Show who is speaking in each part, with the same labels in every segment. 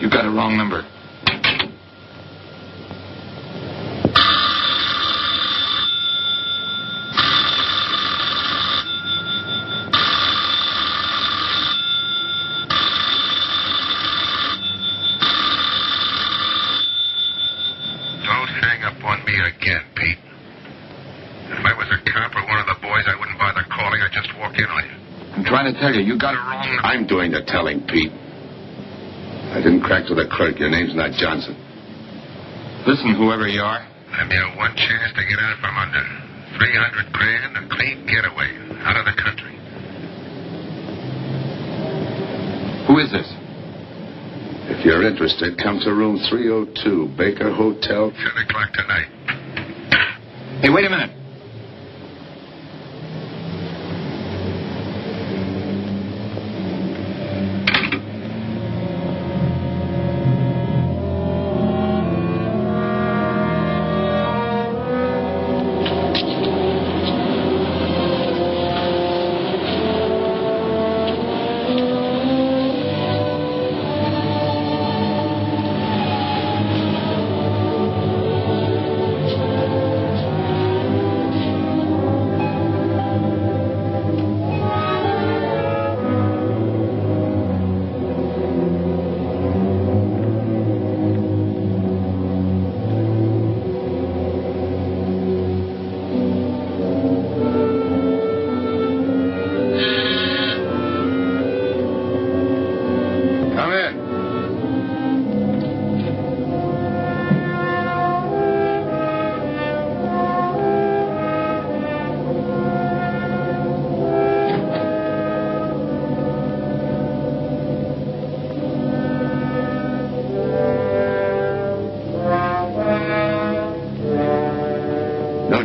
Speaker 1: You got a wrong number.
Speaker 2: Don't hang up on me again, Pete. If I was a cop or one of the boys, I wouldn't bother calling. I'd just walk in on you.
Speaker 1: I'm trying to tell you, you got it wrong.
Speaker 3: I'm doing the telling, Pete. I didn't crack to the clerk. Your name's not Johnson.
Speaker 1: Listen, whoever you are.
Speaker 2: I'm your one chance to get out from under. 300 grand, a clean getaway, out of the country.
Speaker 1: Who is this?
Speaker 3: If you're interested, come to room 302, Baker Hotel.
Speaker 2: 10 o'clock tonight.
Speaker 1: Hey, wait a minute.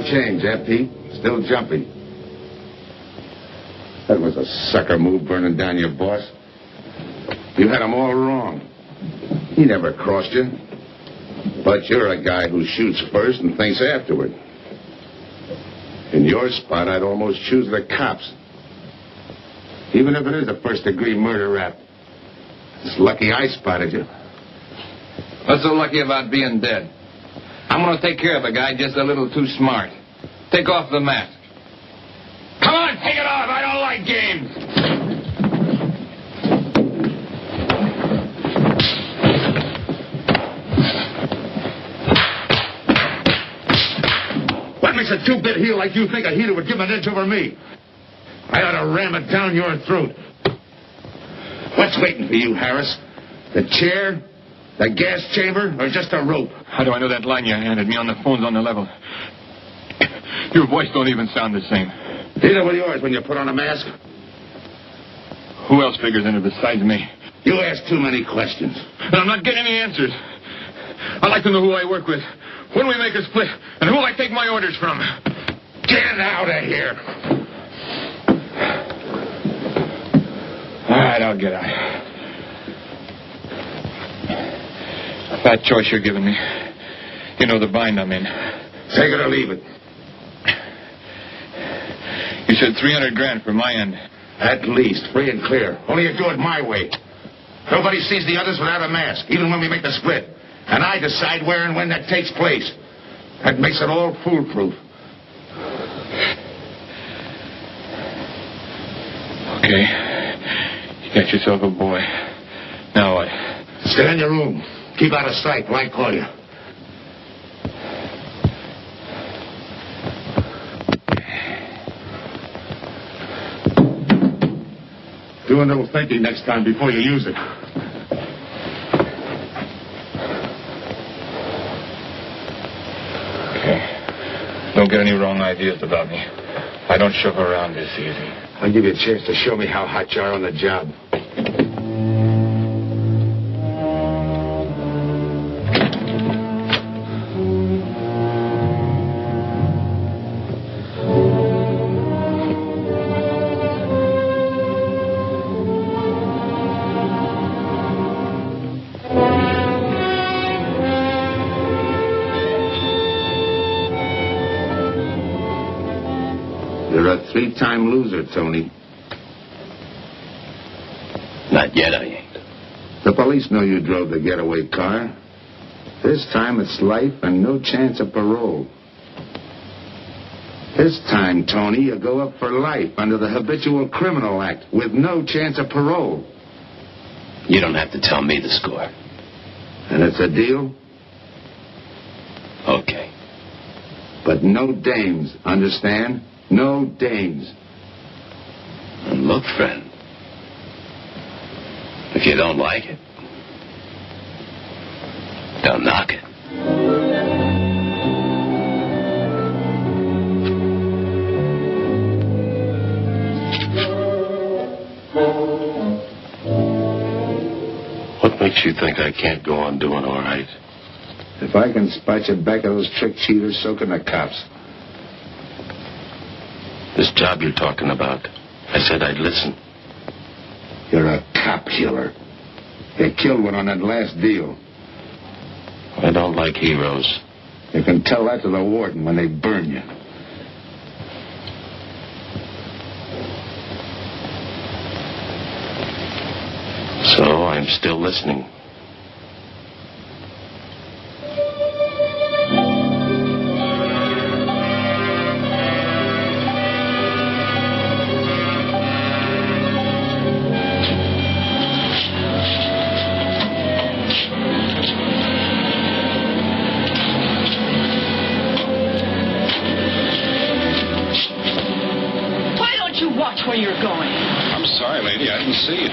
Speaker 3: Change, eh, Pete? Still jumping. That was a sucker move, burning down your boss. You had him all wrong. He never crossed you. But you're a guy who shoots first and thinks afterward. In your spot, I'd almost choose the cops. Even if it is a first-degree murder rap. It's lucky I spotted you.
Speaker 1: What's so lucky about being dead? I'm going to take care of a guy just a little too smart. Take off the mask. Come on, take it off. I don't like games.
Speaker 3: What makes a two-bit heel like you think a heater would give an edge over me? I ought to ram it down your throat. What's waiting for you, Harris? The chair? The gas chamber? Or just a rope?
Speaker 1: How do I know that line you handed me on the phone's on the level? Your voice don't even sound the same.
Speaker 3: Neither will yours when you put on a mask.
Speaker 1: Who else figures in it besides me?
Speaker 3: You ask too many questions.
Speaker 1: And I'm not getting any answers. I'd like to know who I work with, when we make a split, and who I take my orders from.
Speaker 3: Get out of here.
Speaker 1: All right, I'll get out. That choice you're giving me. You know the bind I'm in.
Speaker 3: Take it or leave it.
Speaker 1: You said 300 grand for my end.
Speaker 3: At least, free and clear. Only you do it my way. Nobody sees the others without a mask, even when we make the split. And I decide where and when that takes place. That makes it all foolproof.
Speaker 1: Okay. You got yourself a boy. Now what?
Speaker 3: Stay in your room. Keep out of sight till I call you. Do a little thinking next time before you use it.
Speaker 1: Okay. Don't get any wrong ideas about me. I don't shove around this easy.
Speaker 3: I'll give you a chance to show me how hot you are on the job. You're a three-time loser, Tony.
Speaker 4: Not yet, I ain't.
Speaker 3: The police know you drove the getaway car. This time it's life and no chance of parole. This time, Tony, you go up for life under the Habitual Criminal Act with no chance of parole.
Speaker 4: You don't have to tell me the score.
Speaker 3: And it's a deal?
Speaker 4: Okay.
Speaker 3: But no dames, understand? No dames.
Speaker 4: And look, friend, if you don't like it, don't knock it.
Speaker 5: What makes you think I can't go on doing all right?
Speaker 3: If I can spot you back of those trick cheaters, so can the cops.
Speaker 5: This job you're talking about, I said I'd listen.
Speaker 3: You're a cop killer. They killed one on that last deal.
Speaker 5: I don't like heroes.
Speaker 3: You can tell that to the warden when they burn you.
Speaker 5: So I'm still listening.
Speaker 6: Why don't you watch where you're going?
Speaker 2: I'm sorry, lady. I didn't see you.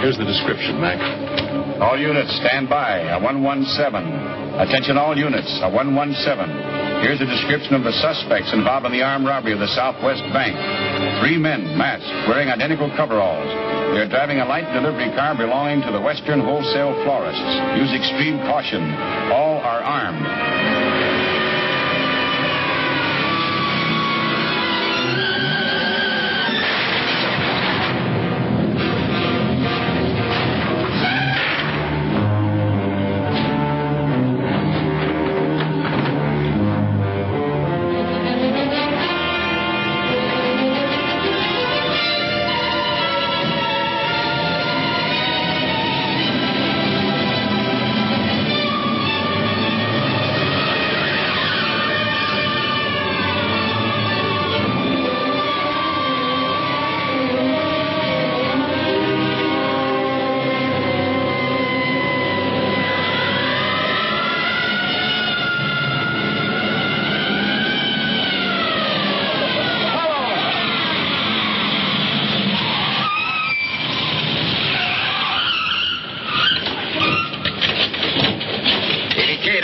Speaker 5: Here's the description, Mac.
Speaker 7: All units, stand by. A 117. Attention all units. A 117. Here's a description of the suspects involved in the armed robbery of the Southwest Bank. 3 men, masked, wearing identical coveralls. They're driving a light delivery car belonging to the Western Wholesale Florists. Use extreme caution. All are armed.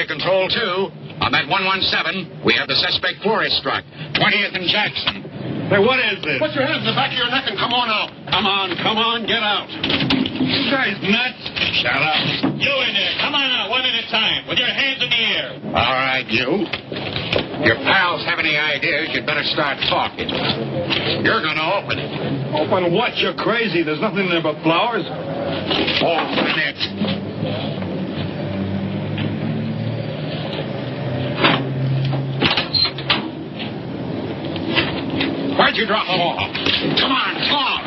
Speaker 2: Control 2. On that 117, we have the suspect Flores struck. 20th and Jackson.
Speaker 8: Hey, what is this?
Speaker 2: Put your hands in the back of your neck and come on out.
Speaker 8: Come on, get out. You guys nuts?
Speaker 2: Shut up.
Speaker 8: You in there, come on out, one at a time, with your hands in the air.
Speaker 2: All right, you. Your pals have any ideas, you'd better start talking. You're going to open it.
Speaker 8: Open what? You're crazy. There's nothing in there but flowers.
Speaker 2: Open it. Where'd you drop them off? Come on, talk.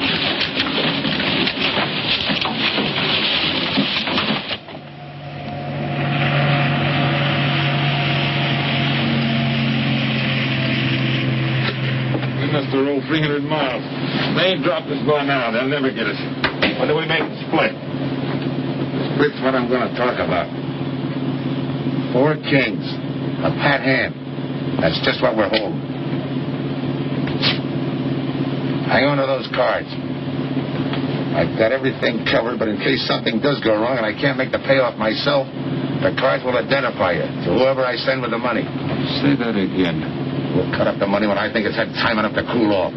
Speaker 8: We must have rolled 300 miles. They ain't dropped us by now. They'll never get us. When do we make the split?
Speaker 3: Split's what I'm going to talk about. 4 kings. A pat hand. That's just what we're holding. Hang on to those cards. I've got everything covered, but in case something does go wrong and I can't make the payoff myself, the cards will identify you to whoever I send with the money.
Speaker 8: Say that again.
Speaker 3: We'll cut up the money when I think it's had time enough to cool off.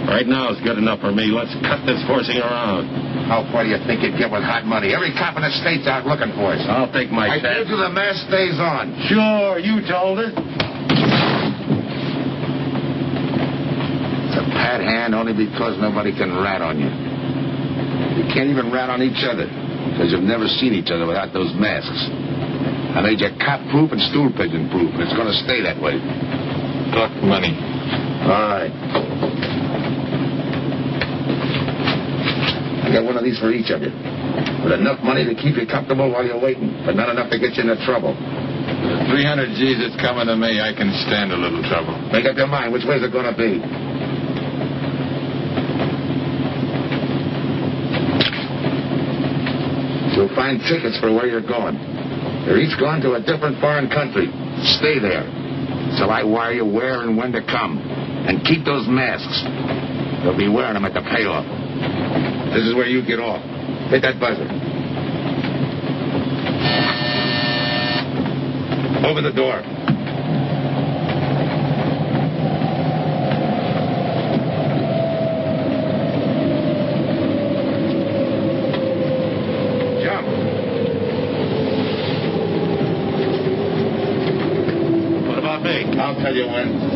Speaker 8: Right now is good enough for me. Let's cut this horsing around.
Speaker 3: How far do you think you'd get with hot money? Every cop in the state's out looking for us.
Speaker 8: I'll take my
Speaker 3: I
Speaker 8: chance.
Speaker 3: told you the mask stays on.
Speaker 8: Sure, you told her.
Speaker 3: It's a pat hand only because nobody can rat on you. You can't even rat on each other because you've never seen each other without those masks. I made you cop-proof and stool-pigeon-proof, and it's going to stay that way.
Speaker 8: Talk money.
Speaker 3: All right. I got one of these for each of you. With enough money to keep you comfortable while you're waiting, but not enough to get you into trouble.
Speaker 8: With 300 G's that's coming to me, I can stand a little trouble.
Speaker 3: Make up your mind. Which way's it going to be? You'll find tickets for where you're going. They're each going to a different foreign country. Stay there. So I wire you where and when to come. And keep those masks. They'll be wearing them at the payoff. This is where you get off. Hit that buzzer. Open the door. Jump.
Speaker 8: What about me?
Speaker 3: I'll tell you when.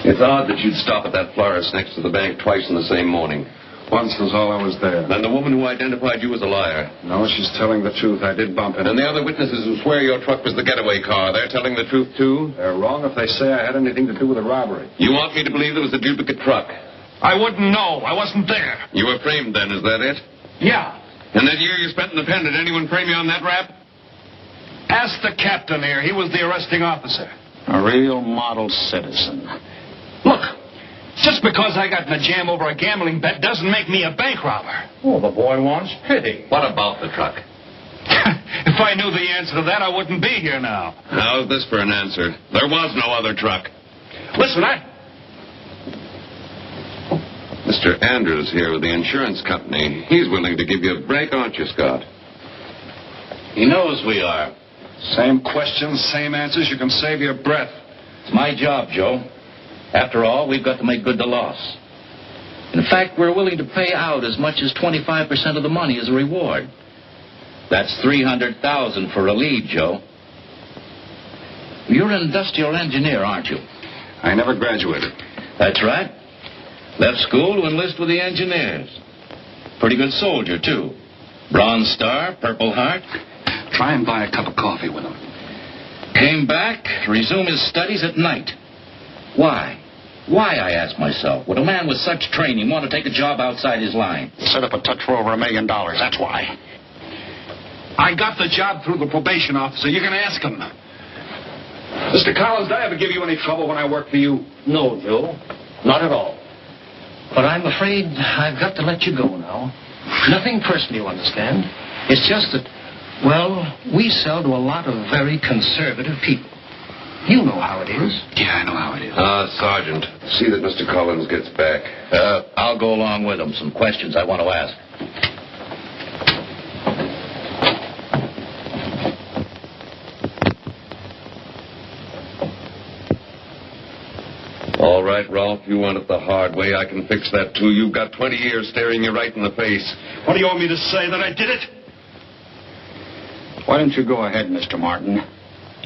Speaker 5: It's odd that you'd stop at that florist next to the bank twice in the same morning.
Speaker 8: Once was all I was there.
Speaker 5: And the woman who identified you as a liar.
Speaker 8: No, she's telling the truth. I did bump into
Speaker 5: And the other witnesses who swear your truck was the getaway car, they're telling the truth too?
Speaker 8: They're wrong if they say I had anything to do with the robbery.
Speaker 5: You want me to believe there was a duplicate truck?
Speaker 8: I wouldn't know. I wasn't there.
Speaker 5: You were framed then, is that it?
Speaker 8: Yeah.
Speaker 5: And that year you spent in the pen, did anyone frame you on that rap?
Speaker 8: Ask the captain here. He was the arresting officer. A real model citizen. Look, just because I got in a jam over a gambling bet doesn't make me a bank robber. Oh, the boy wants pity.
Speaker 5: What about the truck?
Speaker 8: If I knew the answer to that, I wouldn't be here now.
Speaker 5: How's this for an answer? There was no other truck.
Speaker 8: Listen,
Speaker 5: Mr. Andrews here with the insurance company. He's willing to give you a break, aren't you, Scott?
Speaker 4: He knows we are.
Speaker 8: Same questions, same answers. You can save your breath.
Speaker 9: It's my job, Joe. After all, we've got to make good the loss. In fact, we're willing to pay out as much as 25% of the money as a reward. That's $300,000 for a lead, Joe. You're an industrial engineer, aren't you?
Speaker 8: I never graduated.
Speaker 9: That's right. Left school to enlist with the engineers. Pretty good soldier, too. Bronze Star, Purple Heart.
Speaker 8: Try and buy a cup of coffee with him.
Speaker 9: Came back to resume his studies at night. Why? Why, I ask myself, would a man with such training want to take a job outside his line?
Speaker 8: Set up a touch for over $1 million. That's why. I got the job through the probation officer. You can ask him. Mr. Collins, did I ever give you any trouble when I worked for you?
Speaker 10: No, Joe. Not at all. But I'm afraid I've got to let you go now. Nothing personal, you understand. It's just that, well, we sell to a lot of very conservative people. You know how it is.
Speaker 8: Yeah, I know how it is.
Speaker 5: Sergeant, see that Mr. Collins gets back.
Speaker 9: I'll go along with him. Some questions I want to ask. All right.
Speaker 5: right, Rolfe. You want it the hard way. I can fix that, too. You've got 20 years staring you right in the face.
Speaker 8: What do you want me to say, that I did it?
Speaker 7: Why don't you go ahead, Mr. Martin?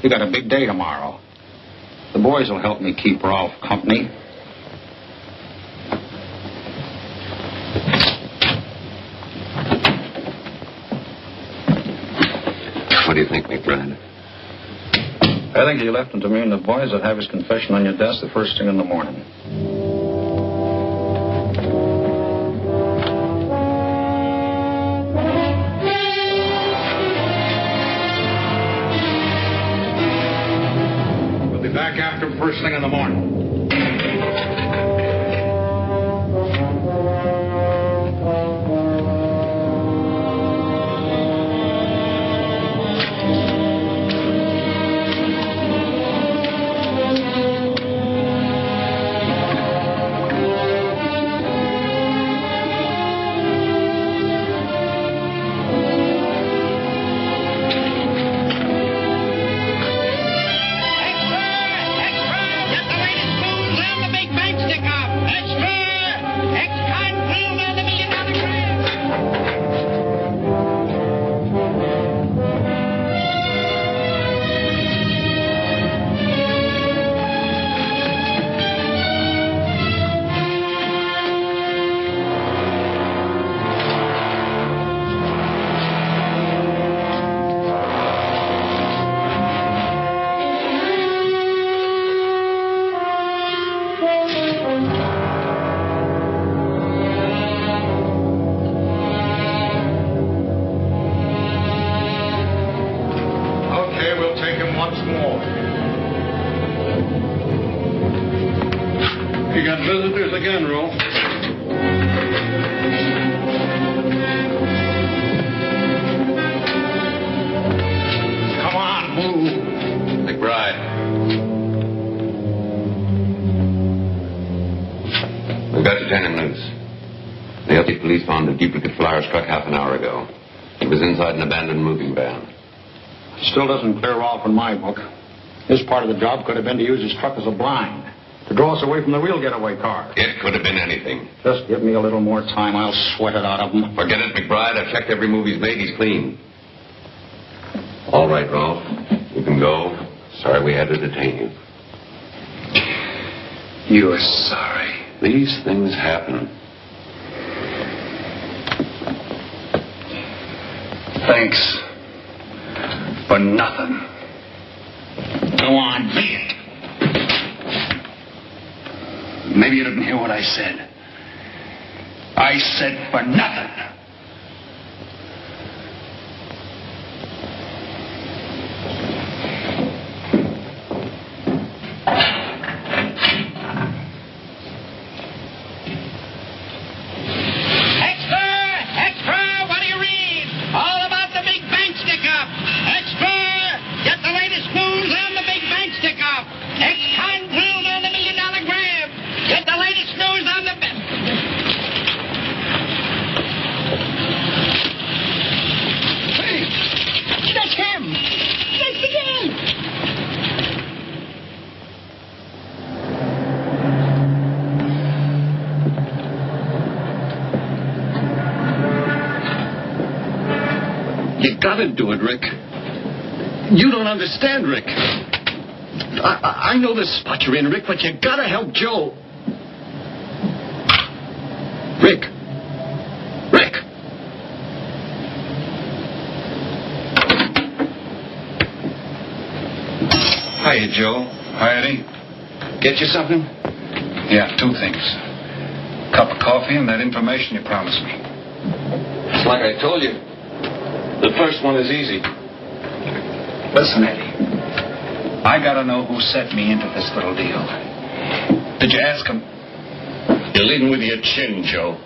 Speaker 7: You got a big day tomorrow. The boys will help me keep Rolfe company.
Speaker 5: What do you think, McBride?
Speaker 7: I think you left him to me and the boys will have his confession on your desk the first thing in the morning.
Speaker 8: We'll be back after first thing in the morning.
Speaker 2: You got visitors again, Rolfe.
Speaker 8: Come on, move.
Speaker 5: McBride. We've got Lieutenant News. The LT police found a duplicate flyer struck half an hour ago. It was inside an abandoned moving van.
Speaker 7: Still doesn't clear Rolfe in my book. His part of the job could have been to use his truck as a blind, to draw us away from the real getaway car.
Speaker 5: It could have been anything.
Speaker 7: Just give me a little more time. I'll sweat it out of him.
Speaker 5: Forget it, McBride. I've checked every move he's made. He's clean. All right, Rolfe. You can go. Sorry we had to detain you.
Speaker 8: You're sorry.
Speaker 5: These things happen.
Speaker 8: Thanks. For nothing. Go on, be it. Maybe you didn't hear what I said. I said for nothing.
Speaker 11: You gotta do it, Rick. You don't understand, Rick. I know the spot you're in, Rick, but you gotta help Joe. Rick. Rick.
Speaker 8: Hiya, Joe. Hi, Eddie. Get you something? Yeah, 2 things. Cup of coffee and that information you promised me.
Speaker 11: It's like I told you. The first one is easy.
Speaker 8: Listen, Eddie. I gotta know who set me into this little deal. Did you ask him?
Speaker 11: You're leading with your chin, Joe.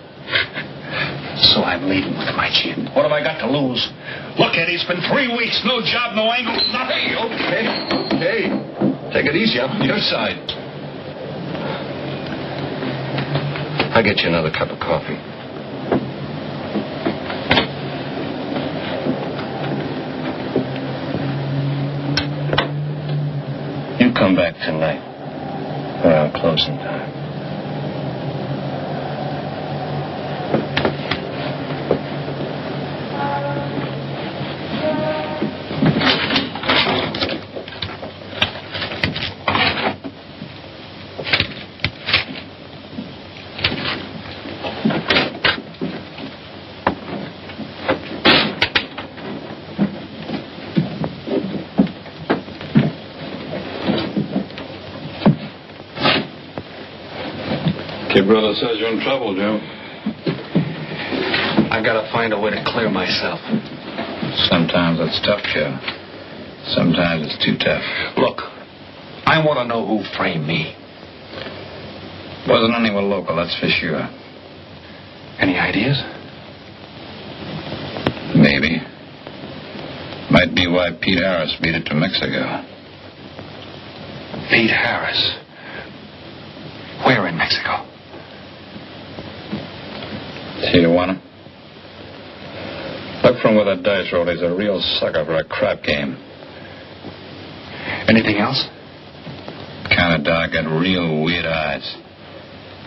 Speaker 8: So I'm leading with my chin. What have I got to lose? Look, Eddie, it's been 3 weeks. No job, no angle, nothing.
Speaker 11: Okay. Take it easy. I'm on your side. I'll get you another cup of coffee. You come back tonight.
Speaker 10: Well, closing time.
Speaker 12: Your brother says you're in trouble, Joe.
Speaker 11: I gotta find a way to clear myself.
Speaker 9: Sometimes it's tough, Joe. Sometimes it's too tough.
Speaker 11: Look, I want to know who framed me.
Speaker 9: Wasn't anyone local, that's for sure.
Speaker 11: Any ideas?
Speaker 9: Maybe. Might be why Pete Harris beat it to Mexico.
Speaker 11: Pete Harris? Where in Mexico?
Speaker 9: See, you want him? Look from where the dice roll. He's a real sucker for a crap game.
Speaker 11: Anything else?
Speaker 9: Kind of dark, got real weird eyes.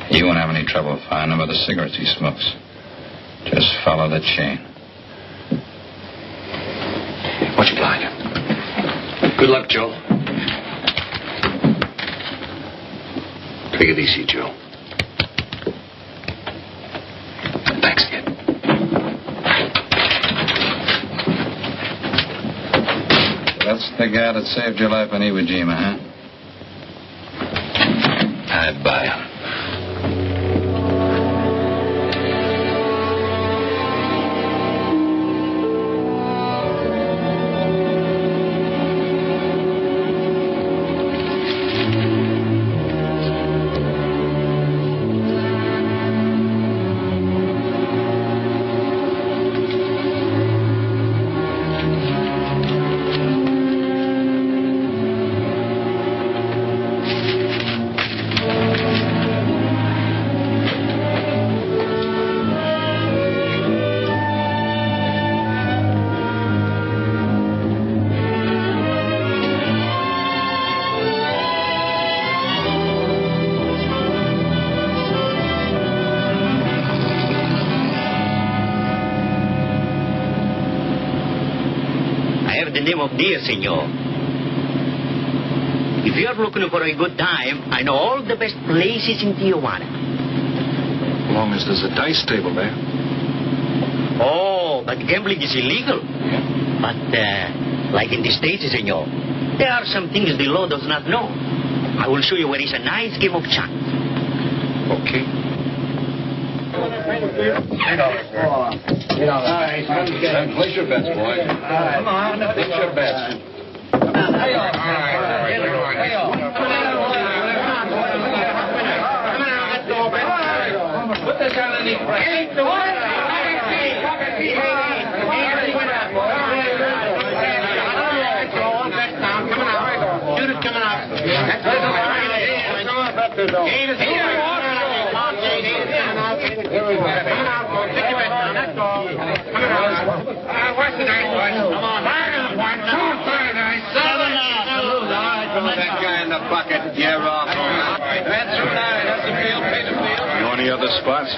Speaker 9: You won't have any trouble finding him with the cigarettes he smokes. Just follow the chain.
Speaker 11: What you like? Good luck, Joe. Take it easy, Joe. Thanks, kid.
Speaker 9: That's the guy that saved your life in Iwo Jima, huh? I'd buy him.
Speaker 13: Dear senor, if you're looking for a good time, I know all the best places in Tijuana.
Speaker 11: As long as there's a dice table there.
Speaker 13: Oh, but gambling is illegal.
Speaker 11: Yeah.
Speaker 13: But, like in the States, senor, there are some things the law does not know. I will show you where is a nice game of chance.
Speaker 11: Okay.
Speaker 12: Place your bets, boy.
Speaker 13: Come on.
Speaker 12: Place your bets.
Speaker 13: Put this underneath. Shoot it coming out.
Speaker 3: What's the dice, boys? Come on. One, two, three, dice.
Speaker 4: That guy in the bucket, you're off. That's right. That's a field, pay the field.
Speaker 7: You want any other spots?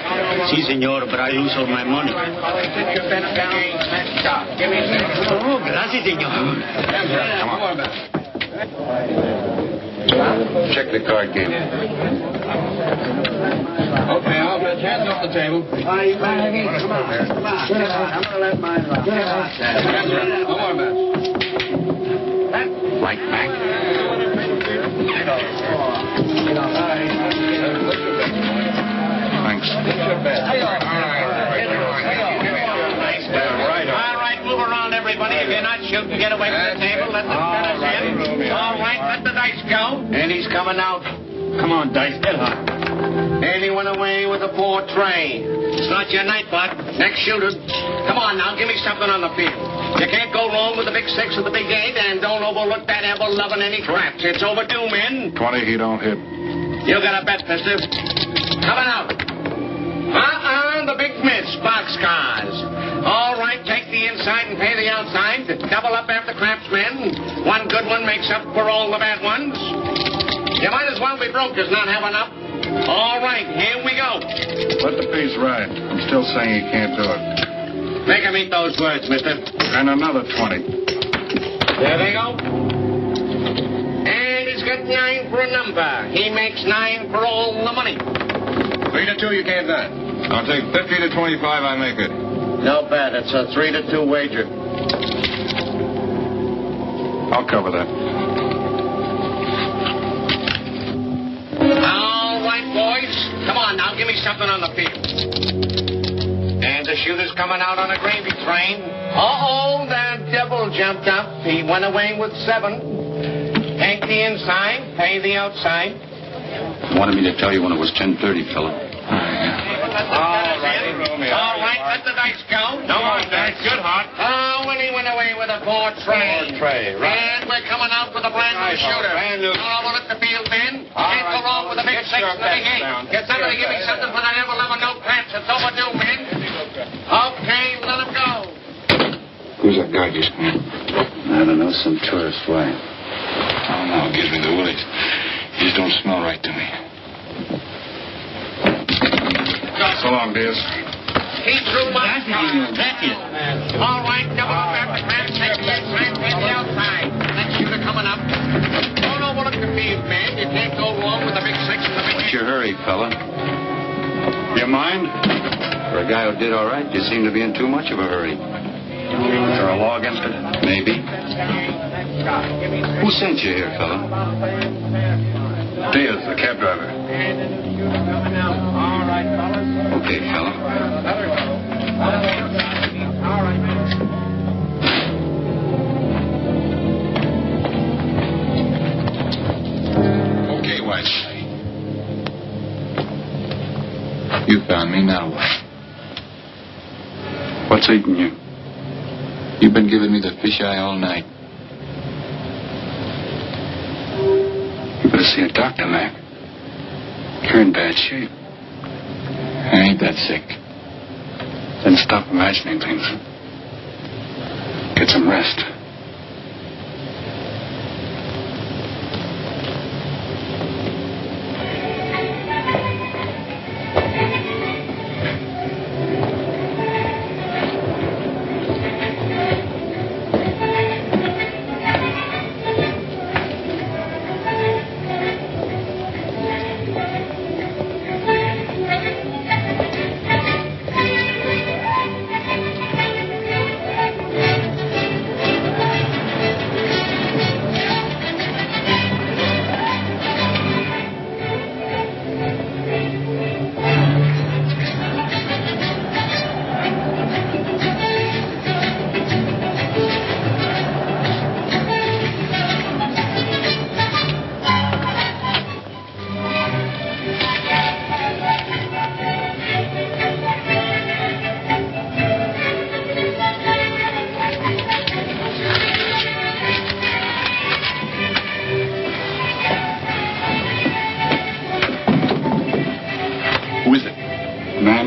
Speaker 13: Si, senor, but I lose all my money. Oh, gracias, senor.
Speaker 7: Come on. Check the card game.
Speaker 12: Okay, I'll bet hands off the table.
Speaker 3: Come on. I'm going to let mine run.
Speaker 12: No more bets.
Speaker 11: Right back.
Speaker 7: Thanks.
Speaker 13: All right, move around, everybody. If you're not shooting, get away from the table. Let the fellas in. All right, let the dice go.
Speaker 8: And he's coming out. Come on, Dice, get hot. And he went away with a 4 tray.
Speaker 13: It's not your night, bud.
Speaker 8: Next shooter. Come on now, give me something on the field. You can't go wrong with the big 6 or the big 8, and don't overlook that ever-loving any craps. It's overdue, men.
Speaker 7: 20, he don't hit.
Speaker 8: You got a bet, mister. Coming out. The big miss, boxcars. All right, take the inside and pay the outside. Double up after craps, men. One good one makes up for all the bad ones.
Speaker 4: You might as well be broke as not have enough. All right, here we go.
Speaker 7: Let the piece ride. I'm still saying he can't do it.
Speaker 4: Make him eat those words, mister.
Speaker 7: And another 20.
Speaker 4: There they go. And he's got 9 for a number. He makes 9 for all the money.
Speaker 1: 3 to 2, you can't do it. I'll take 50 to 25, I make it.
Speaker 4: No bad. It's a 3 to 2 wager.
Speaker 7: I'll cover that.
Speaker 4: All right, boys. Come on now, give me something on the field. And the shooter's coming out on a gravy train. Uh-oh, that devil jumped up. He went away with 7. Take the inside, pay the outside.
Speaker 7: Wanted me to tell you when it was 10:30, fella.
Speaker 4: All right, let the dice go.
Speaker 8: No more dice. Good, Hot.
Speaker 4: Oh, when he went away with a 4 tray.
Speaker 8: 4 tray, right.
Speaker 4: And we're coming out with a brand new shooter.
Speaker 8: Brand new.
Speaker 4: All over at the field, Ben. Can't go wrong with a big 6 and a big 8. Get somebody to give me something for the never no cramps. It's overdue, men. Okay, let him go.
Speaker 1: Who's that guy just come in?
Speaker 7: I don't know, some tourist flying.
Speaker 1: Oh, no, it gives me the willies. He just don't smell right to me.
Speaker 7: So long, Diaz.
Speaker 4: He threw my All right, double up after cramps. Take the inside, take the outside. That shooter coming up. Don't overlook the field, man. You can't go wrong with a big 6 and a big 8.
Speaker 7: What's your hurry, fella? You mind?
Speaker 5: For a guy who did all right, you seem to be in too much of a hurry.
Speaker 7: Is there a law against it?
Speaker 5: Maybe. Who sent you here, fella?
Speaker 7: Diaz, the cab driver.
Speaker 4: All right, fellas.
Speaker 5: Okay, fella.
Speaker 4: All right.
Speaker 1: Okay, White. You found me, now what?
Speaker 7: What's eating you?
Speaker 1: You've been giving me the fisheye all night.
Speaker 7: You better see a doctor, Mac. You're in bad shape.
Speaker 1: I ain't that sick.
Speaker 7: Then stop imagining things. Get some rest.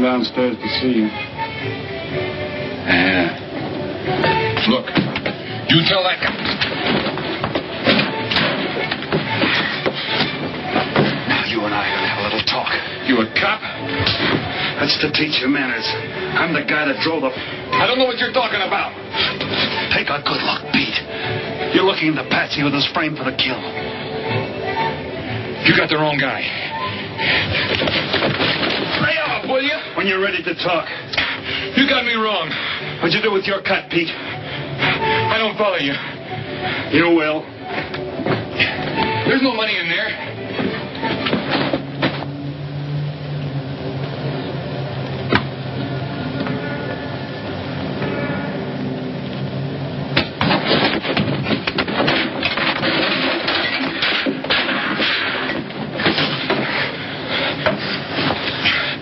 Speaker 7: Downstairs to see you.
Speaker 1: Yeah. Look, you tell that guy.
Speaker 7: Now you and I are going to have a little talk.
Speaker 1: You a cop?
Speaker 7: That's to teach you manners. I'm the guy that drove the...
Speaker 1: I don't know what you're talking about.
Speaker 7: Take a good look, Pete. You're looking at the patsy with his frame for the kill.
Speaker 1: You got the wrong guy. Lay off, will you?
Speaker 7: When you're ready to talk.
Speaker 1: You got me wrong.
Speaker 7: What'd you do with your cut, Pete?
Speaker 1: I don't follow you.
Speaker 7: You will.
Speaker 1: There's no money in there.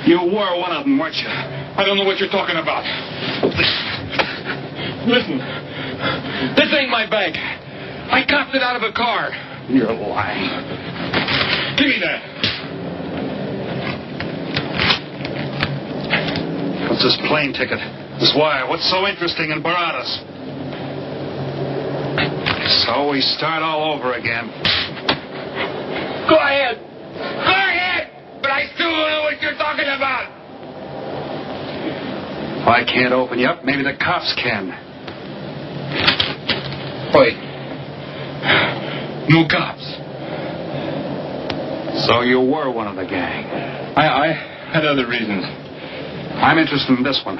Speaker 7: You were one of them, weren't you?
Speaker 1: I don't know what you're talking about. Listen, this ain't my bag. I copped it out of a car.
Speaker 7: You're lying.
Speaker 1: Give me that.
Speaker 7: What's this plane ticket? This wire? What's so interesting in Baradas? So we start all over again.
Speaker 1: Go ahead. Go ahead. But I still don't know what you're talking about.
Speaker 8: If I can't open you up, maybe the cops can.
Speaker 1: Wait. No cops.
Speaker 8: So you were one of the gang.
Speaker 1: I had other reasons.
Speaker 8: I'm interested in this one.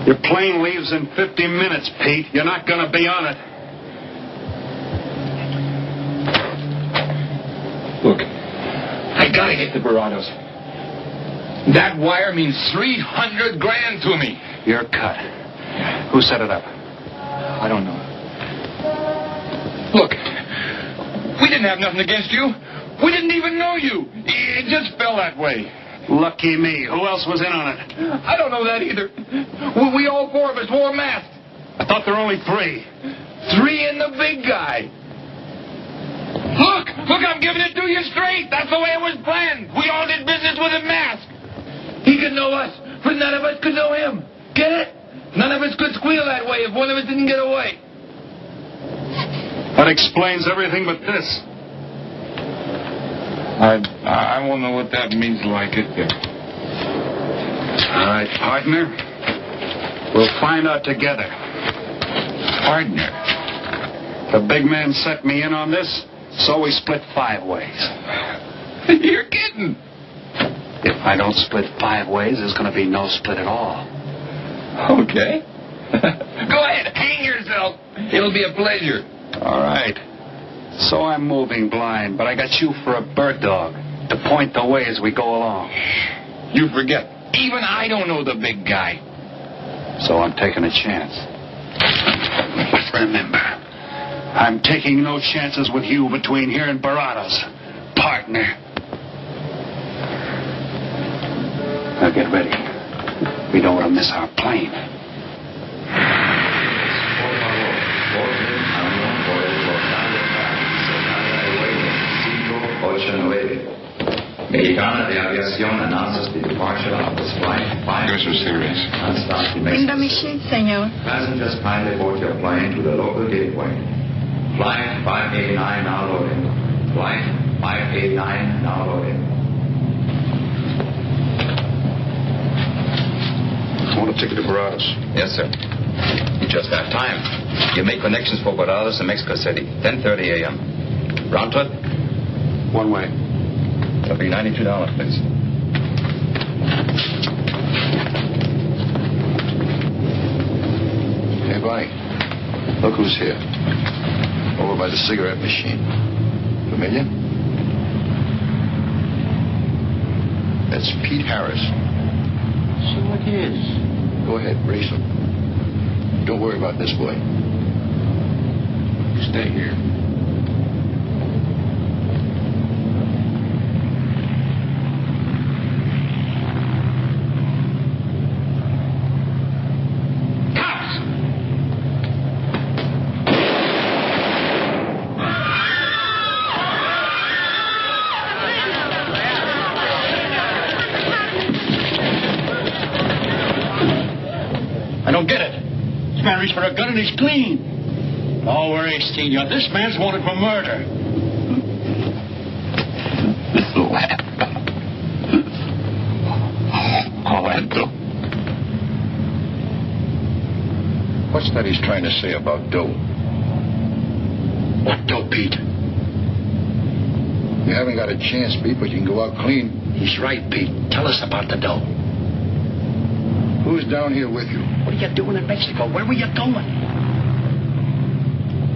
Speaker 8: Your plane leaves in 50 minutes, Pete. You're not going to be on it.
Speaker 1: Look, I gotta get to Barados. That wire means $300,000 to me.
Speaker 8: You're cut. Who set it up?
Speaker 1: I don't know. Look, we didn't have nothing against you. We didn't even know you. It just fell that way.
Speaker 8: Lucky me. Who else was in on it?
Speaker 1: I don't know that either. We all four of us wore masks.
Speaker 8: I thought there were only 3.
Speaker 1: 3 and the big guy. Look, I'm giving it to you straight. That's the way it was planned. We all did business with a mask. He could know us, but none of us could know him. Get it? None of us could squeal that way if one of us didn't get away.
Speaker 8: That explains everything but this.
Speaker 1: I won't know what that means till I get there.
Speaker 8: All right, partner. We'll find out together.
Speaker 1: Partner?
Speaker 8: The big man set me in on this, so we split 5 ways.
Speaker 1: You're kidding.
Speaker 8: If I don't split 5 ways, there's going to be no split at all.
Speaker 1: Okay. Go ahead, hang yourself. It'll be a pleasure.
Speaker 8: All right. So I'm moving blind, but I got you for a bird dog to point the way as we go along.
Speaker 1: You forget. Even I don't know the big guy.
Speaker 8: So I'm taking a chance. But remember, I'm taking no chances with you between here and Barados, partner. Now get ready. We don't want to miss our plane.
Speaker 5: Mexicana de Aviación announces the departure of this flight.
Speaker 1: You're so serious.
Speaker 14: In the machine, senor.
Speaker 5: Passengers kindly board your plane to the local gateway. Flight 589 now loading. Flight 589 now loading.
Speaker 7: I want a ticket to Barados.
Speaker 5: Yes, sir. You just have time. You make connections for Barados and Mexico City. 10:30 a.m. Round trip?
Speaker 7: One way.
Speaker 5: That'll be $92, please.
Speaker 7: Hey, Bonnie. Look who's here. Over by the cigarette machine. Familiar? That's Pete Harris.
Speaker 10: So it is.
Speaker 7: Go ahead, race him. Don't worry about this boy. Stay here.
Speaker 10: I don't get it. This man reached for a gun and he's clean. Don't worry, Senor. This man's wanted for murder.
Speaker 7: What's that he's trying to say about dough?
Speaker 10: What dope, Pete?
Speaker 7: You haven't got a chance, Pete, but you can go out clean.
Speaker 10: He's right, Pete. Tell us about the dough.
Speaker 7: Who's down here with you?
Speaker 10: What are you doing in Mexico? Where were you going?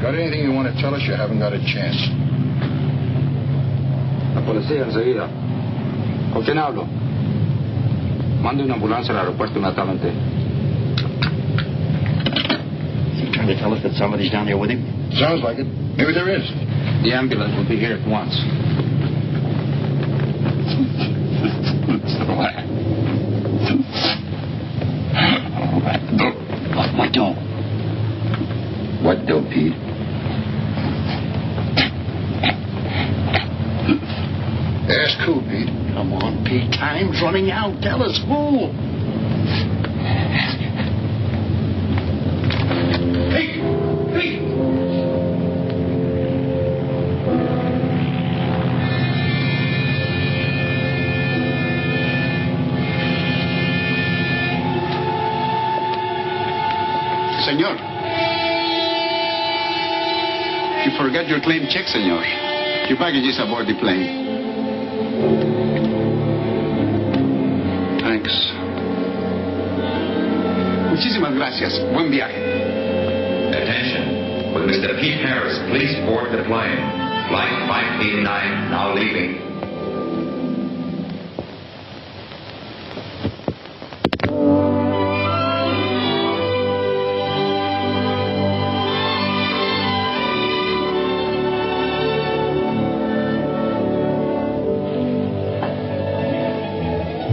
Speaker 7: Got anything you want to tell us? You haven't got a chance.
Speaker 15: La policía enseguida. ¿Con quién hablo? Mande una ambulancia al aeropuerto inmediatamente.
Speaker 10: Is he trying to tell us that somebody's down here with him?
Speaker 7: Sounds like it. Maybe there is.
Speaker 15: The ambulance will be here at once.
Speaker 10: What dough?
Speaker 7: What dough, Pete? Ask who, Pete?
Speaker 10: Come on, Pete. Time's running out. Tell us who.
Speaker 1: Pete!
Speaker 7: senor. You forgot your claim check, senor. Your baggage is aboard the plane. Thanks. Muchísimas gracias. Buen viaje.
Speaker 5: Attention. Will Mr. Pete Harris please board the plane? Flight 589 now leaving.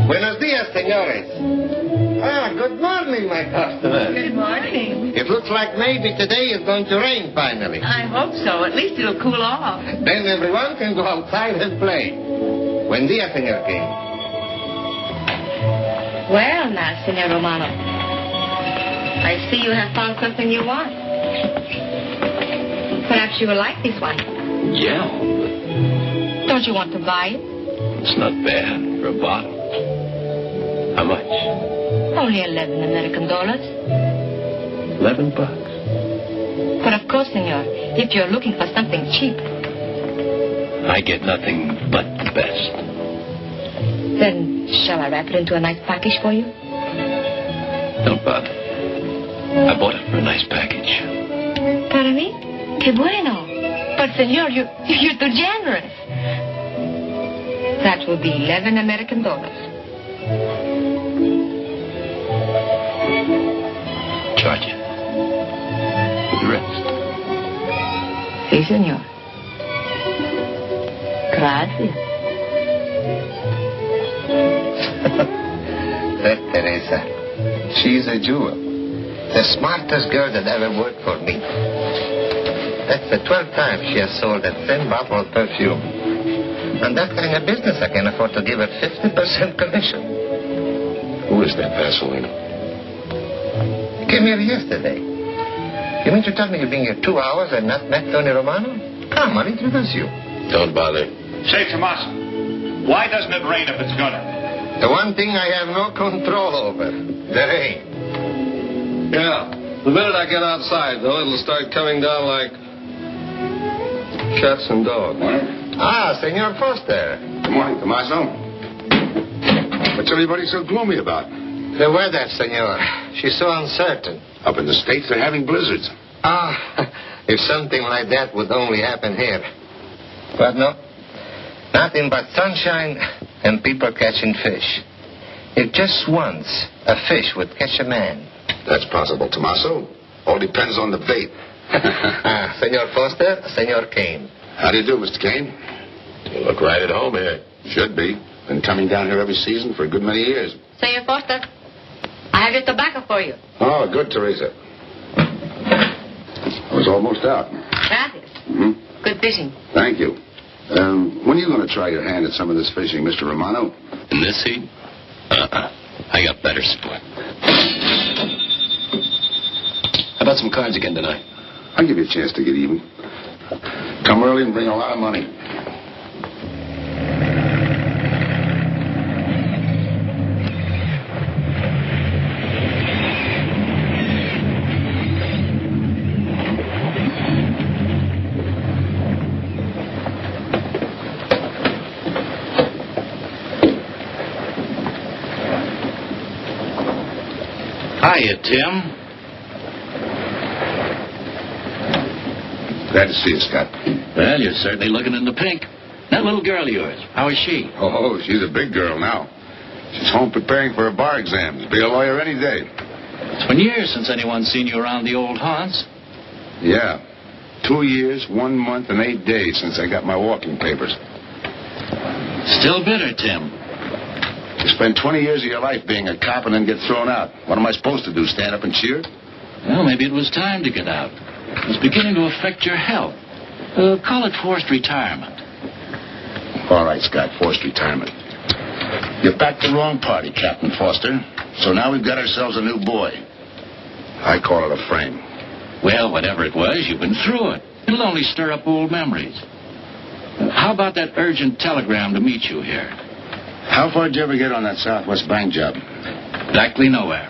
Speaker 4: Buenos dias, senores. Good morning, my customer.
Speaker 6: Good morning.
Speaker 4: It looks like maybe today is going to rain finally.
Speaker 6: I hope so. At least it'll cool off.
Speaker 4: Then everyone can go outside and play. Buen dia, Senor King.
Speaker 14: Well, now, Senor Romano, I see you have found something you want. Perhaps you will like this one.
Speaker 9: Yeah,
Speaker 14: Don't you want to buy it?
Speaker 9: it's not bad for a bottle. How much?
Speaker 14: Only $11 American.
Speaker 9: $11.
Speaker 14: But of course, Senor, if you're looking for something cheap,
Speaker 9: I get nothing but the best.
Speaker 14: then shall I wrap it into a nice package for you?
Speaker 9: Don't bother. I bought it for a nice package.
Speaker 14: Para mí? Que bueno. But, Senor, you're too generous. That will be $11 American.
Speaker 9: Charge it. The rest.
Speaker 14: Si, Senor. Gracias.
Speaker 4: That Teresa, she's a jewel. The smartest girl that ever worked for me. That's the 12th time she has sold that same bottle of perfume. And that kind of business, I can afford to give her 50% commission.
Speaker 3: Who is that Vaseline?
Speaker 4: Came here yesterday. You mean to tell me you've been here 2 hours and not met Tony Romano? Come, I'll introduce you.
Speaker 3: Don't bother.
Speaker 8: Say, Tomas, why doesn't it rain if it's gonna?
Speaker 4: The one thing I have no control over, the rain.
Speaker 12: Yeah. The minute I get outside, though, it'll start coming down like cats and dogs.
Speaker 4: Ah, Senor Foster.
Speaker 3: Good morning, Tommaso. What's everybody so gloomy about?
Speaker 4: The weather, Senor. She's so uncertain.
Speaker 3: Up in the States, they're having blizzards.
Speaker 4: Ah, if something like that would only happen here. But no. Nothing but sunshine and people catching fish. If just once a fish would catch a man.
Speaker 3: That's possible, Tommaso. All depends on the bait.
Speaker 4: Senor Foster, Senor Kane.
Speaker 3: How do you do, Mr. Kane? You look right at home here. Should be. Been coming down here every season for a good many years.
Speaker 14: Senor Foster, I have your tobacco for you.
Speaker 3: Oh, good, Teresa. I was almost out.
Speaker 14: Gracias.
Speaker 3: Mm-hmm.
Speaker 14: Good fishing.
Speaker 3: Thank you. When are you going to try your hand at some of this fishing, Mr. Romano?
Speaker 9: In this heat? I got better sport. How about some cards again tonight?
Speaker 3: I'll give you a chance to get even. Come early and bring a lot of money.
Speaker 9: Hiya, Tim.
Speaker 3: Glad to see you, Scott.
Speaker 9: Well, you're certainly looking in the pink. That little girl of yours, how is she?
Speaker 3: Oh, she's a big girl now. She's home preparing for her bar exams. Be a lawyer any day.
Speaker 9: It's been years since anyone's seen you around the old haunts.
Speaker 3: Yeah. 2 years, 1 month, and 8 days since I got my walking papers.
Speaker 9: Still bitter, Tim.
Speaker 3: You spend 20 years of your life being a cop and then get thrown out. What am I supposed to do, stand up and cheer?
Speaker 9: Well, maybe it was time to get out. It's beginning to affect your health. Call it forced retirement.
Speaker 3: All right, Scott, forced retirement. You backed the wrong party, Captain Foster. So now we've got ourselves a new boy. I call it a frame.
Speaker 9: Well, whatever it was, you've been through it. It'll only stir up old memories. How about that urgent telegram to meet you here?
Speaker 3: How far did you ever get on that Southwest Bank job?
Speaker 9: Exactly nowhere.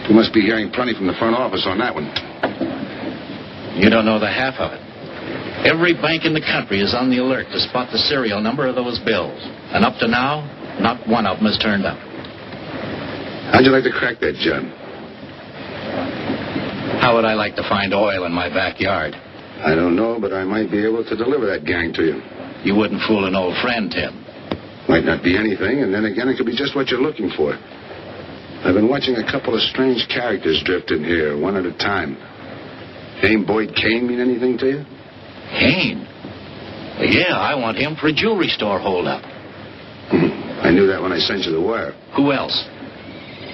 Speaker 3: You must be hearing plenty from the front office on that one.
Speaker 9: You don't know the half of it. Every bank in the country is on the alert to spot the serial number of those bills. And up to now, not one of them has turned up.
Speaker 3: How'd you like to crack that, John?
Speaker 9: How would I like to find oil in my backyard?
Speaker 3: I don't know, but I might be able to deliver that gang to you.
Speaker 9: You wouldn't fool an old friend, Tim.
Speaker 3: Might not be anything, and then again, it could be just what you're looking for. I've been watching a couple of strange characters drift in here, one at a time. Name Boyd Kane mean anything to you?
Speaker 9: Kane? Yeah, I want him for a jewelry store holdup.
Speaker 3: I knew that when I sent you the wire.
Speaker 9: Who else?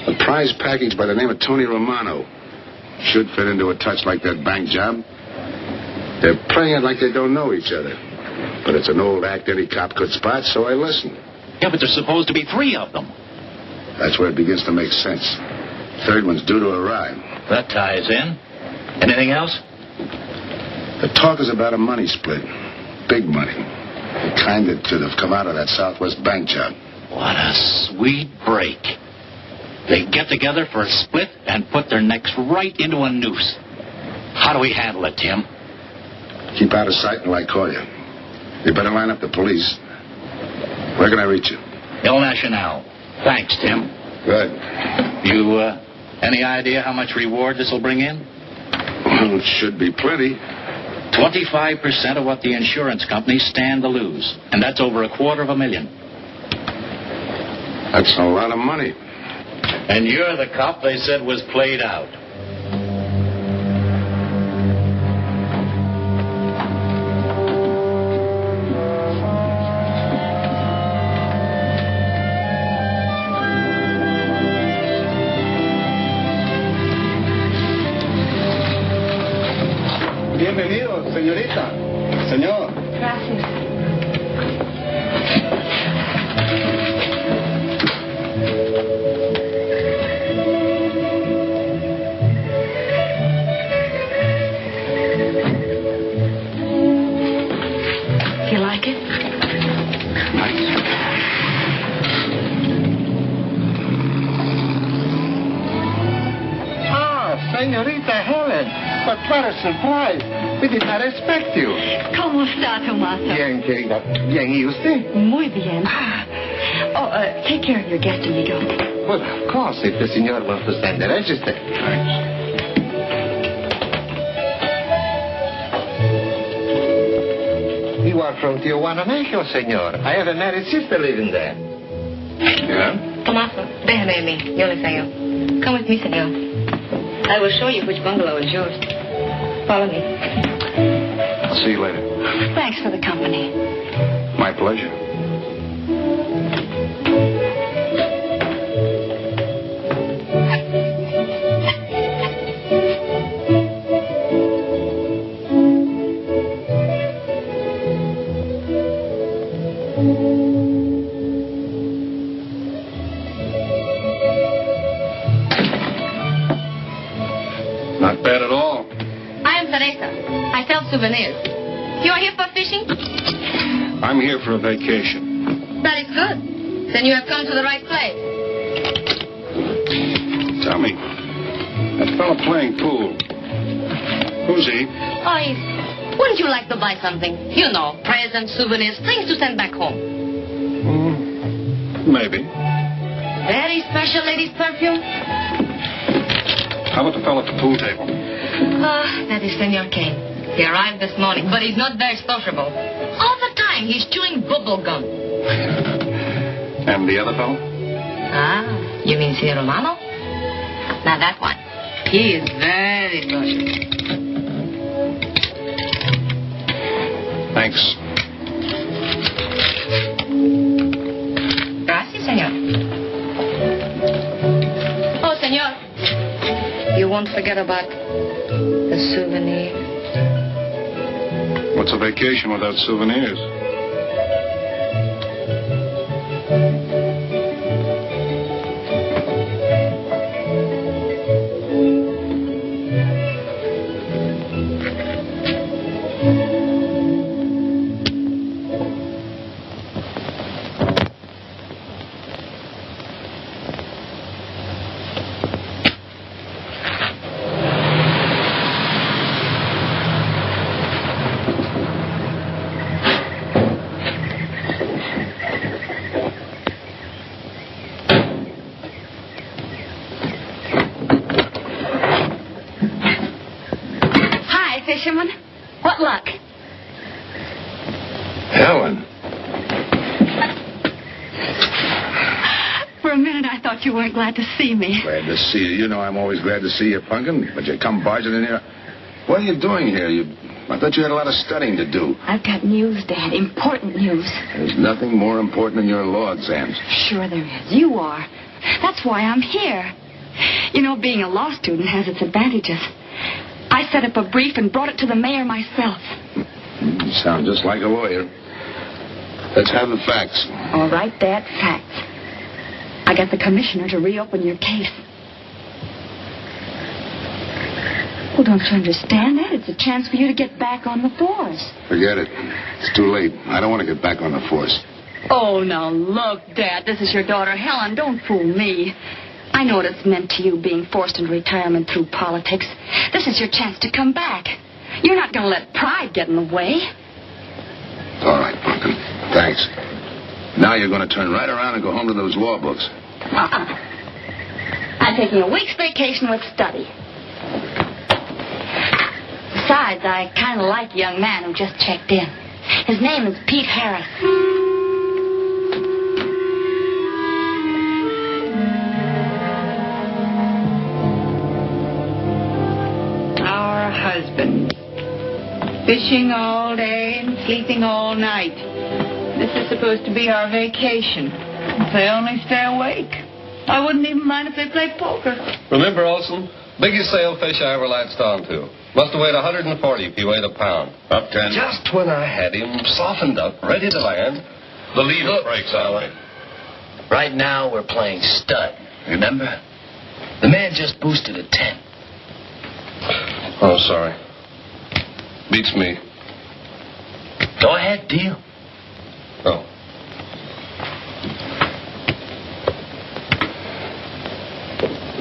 Speaker 3: A prize package by the name of Tony Romano. Should fit into a touch like that bank job. They're playing it like they don't know each other. But it's an old act any cop could spot, so I listen.
Speaker 9: Yeah, but there's supposed to be 3 of them.
Speaker 3: That's where it begins to make sense. Third one's due to arrive.
Speaker 9: That ties in. Anything else?
Speaker 3: The talk is about a money split. Big money. The kind that should have come out of that Southwest bank job.
Speaker 9: What a sweet break. They get together for a split and put their necks right into a noose. How do we handle it, Tim?
Speaker 3: Keep out of sight until I call you. You better line up the police. Where can I reach you?
Speaker 9: El Nacional. Thanks, Tim.
Speaker 3: Good.
Speaker 9: You, any idea how much reward this will bring in?
Speaker 3: Well, it should be plenty.
Speaker 9: 25% of what the insurance companies stand to lose. And that's over $250,000.
Speaker 3: That's a lot of money.
Speaker 9: And you're the cop they said was played out.
Speaker 16: Bienvenido, señorita. Señor.
Speaker 14: Gracias. You like it?
Speaker 16: Ah, señorita Helen. But what a surprise. We did not expect you.
Speaker 14: ¿Cómo está, Tomaso?
Speaker 16: Bien, querida. Bien, ¿y usted?
Speaker 14: Muy bien. Oh, take care of your guest, amigo.
Speaker 16: Well, of course, if the senor wants to send the register. You are from Tijuana, Mexico, senor. I have a married sister living there.
Speaker 3: Yeah?
Speaker 14: Tomaso, déjame a mí. Yo le enseño. Come with me, senor. I will show you which bungalow is yours. Follow me.
Speaker 3: I'll see you later.
Speaker 14: Thanks for the company.
Speaker 3: My pleasure.
Speaker 7: Not bad at all.
Speaker 14: I am Teresa. I sell souvenirs. You are here for fishing?
Speaker 7: I'm here for a vacation.
Speaker 14: That is good. Then you have come to the right place.
Speaker 7: Tell me, that fella playing pool, who's he?
Speaker 14: Oh, wouldn't you like to buy something? You know, presents, souvenirs, things to send back home.
Speaker 7: Maybe.
Speaker 14: Very special ladies' perfume?
Speaker 7: How about the fella at the pool table?
Speaker 14: That is Senor Kane. He arrived this morning, but he's not very sociable. All the time, he's chewing bubble gum.
Speaker 7: And the other fellow?
Speaker 14: You mean Senor Romano? Now that one. He is very good.
Speaker 7: Thanks.
Speaker 14: Gracias, senor. Oh, senor. You won't forget about the souvenir.
Speaker 7: What's a vacation without souvenirs?
Speaker 14: luck.
Speaker 3: Helen.
Speaker 14: For a minute, I thought you weren't glad to see me.
Speaker 3: Glad to see you. You know I'm always glad to see you, Punkin, but you come barging in here. What are you doing here? I thought you had a lot of studying to do.
Speaker 14: I've got news, Dad. Important news.
Speaker 3: There's nothing more important than your law exams.
Speaker 14: Sure there is. You are. That's why I'm here. You know, being a law student has its advantages. I set up a brief and brought it to the mayor myself.
Speaker 3: You sound just like a lawyer. Let's have the facts.
Speaker 14: All right, Dad, facts. I got the commissioner to reopen your case. Well, don't you understand that? It's a chance for you to get back on the force.
Speaker 3: Forget it. It's too late. I don't want to get back on the force.
Speaker 14: Oh, now look, Dad. This is your daughter, Helen. Don't fool me. I know what it's meant to you being forced into retirement through politics. This is your chance to come back. You're not going to let pride get in the way.
Speaker 3: All right, Pumpkin. Thanks. Now you're going to turn right around and go home to those law books.
Speaker 14: I'm taking a week's vacation with study. Besides, I kind of like a young man who just checked in. His name is Pete Harris.
Speaker 6: Our husbands. Fishing all day and sleeping all night. This is supposed to be our vacation. If they only stay awake. I wouldn't even mind if they played poker.
Speaker 12: Remember, Olson? Biggest sailfish I ever latched onto. Must have weighed 140 if he weighed a pound.
Speaker 3: Up 10.
Speaker 12: Just when I had him softened up, ready to land, the lever breaks out.
Speaker 17: Right now we're playing stud. Remember? The man just boosted a 10.
Speaker 12: Oh, sorry. Beats me.
Speaker 17: Go ahead, deal.
Speaker 12: Oh.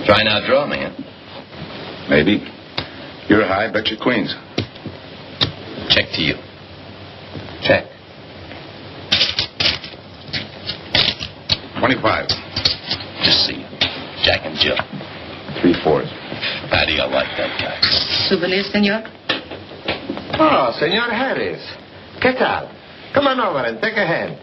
Speaker 17: Try not draw me, huh?
Speaker 3: Maybe. You're high, bet your queens.
Speaker 17: Check to you.
Speaker 3: Check. 25.
Speaker 17: Just see you. Jack and Jill.
Speaker 3: 3/4.
Speaker 17: How do you like that guy?
Speaker 14: Souvenir, senor?
Speaker 4: Oh, Senor Harris. ¿Qué tal? Come on over and take a hand.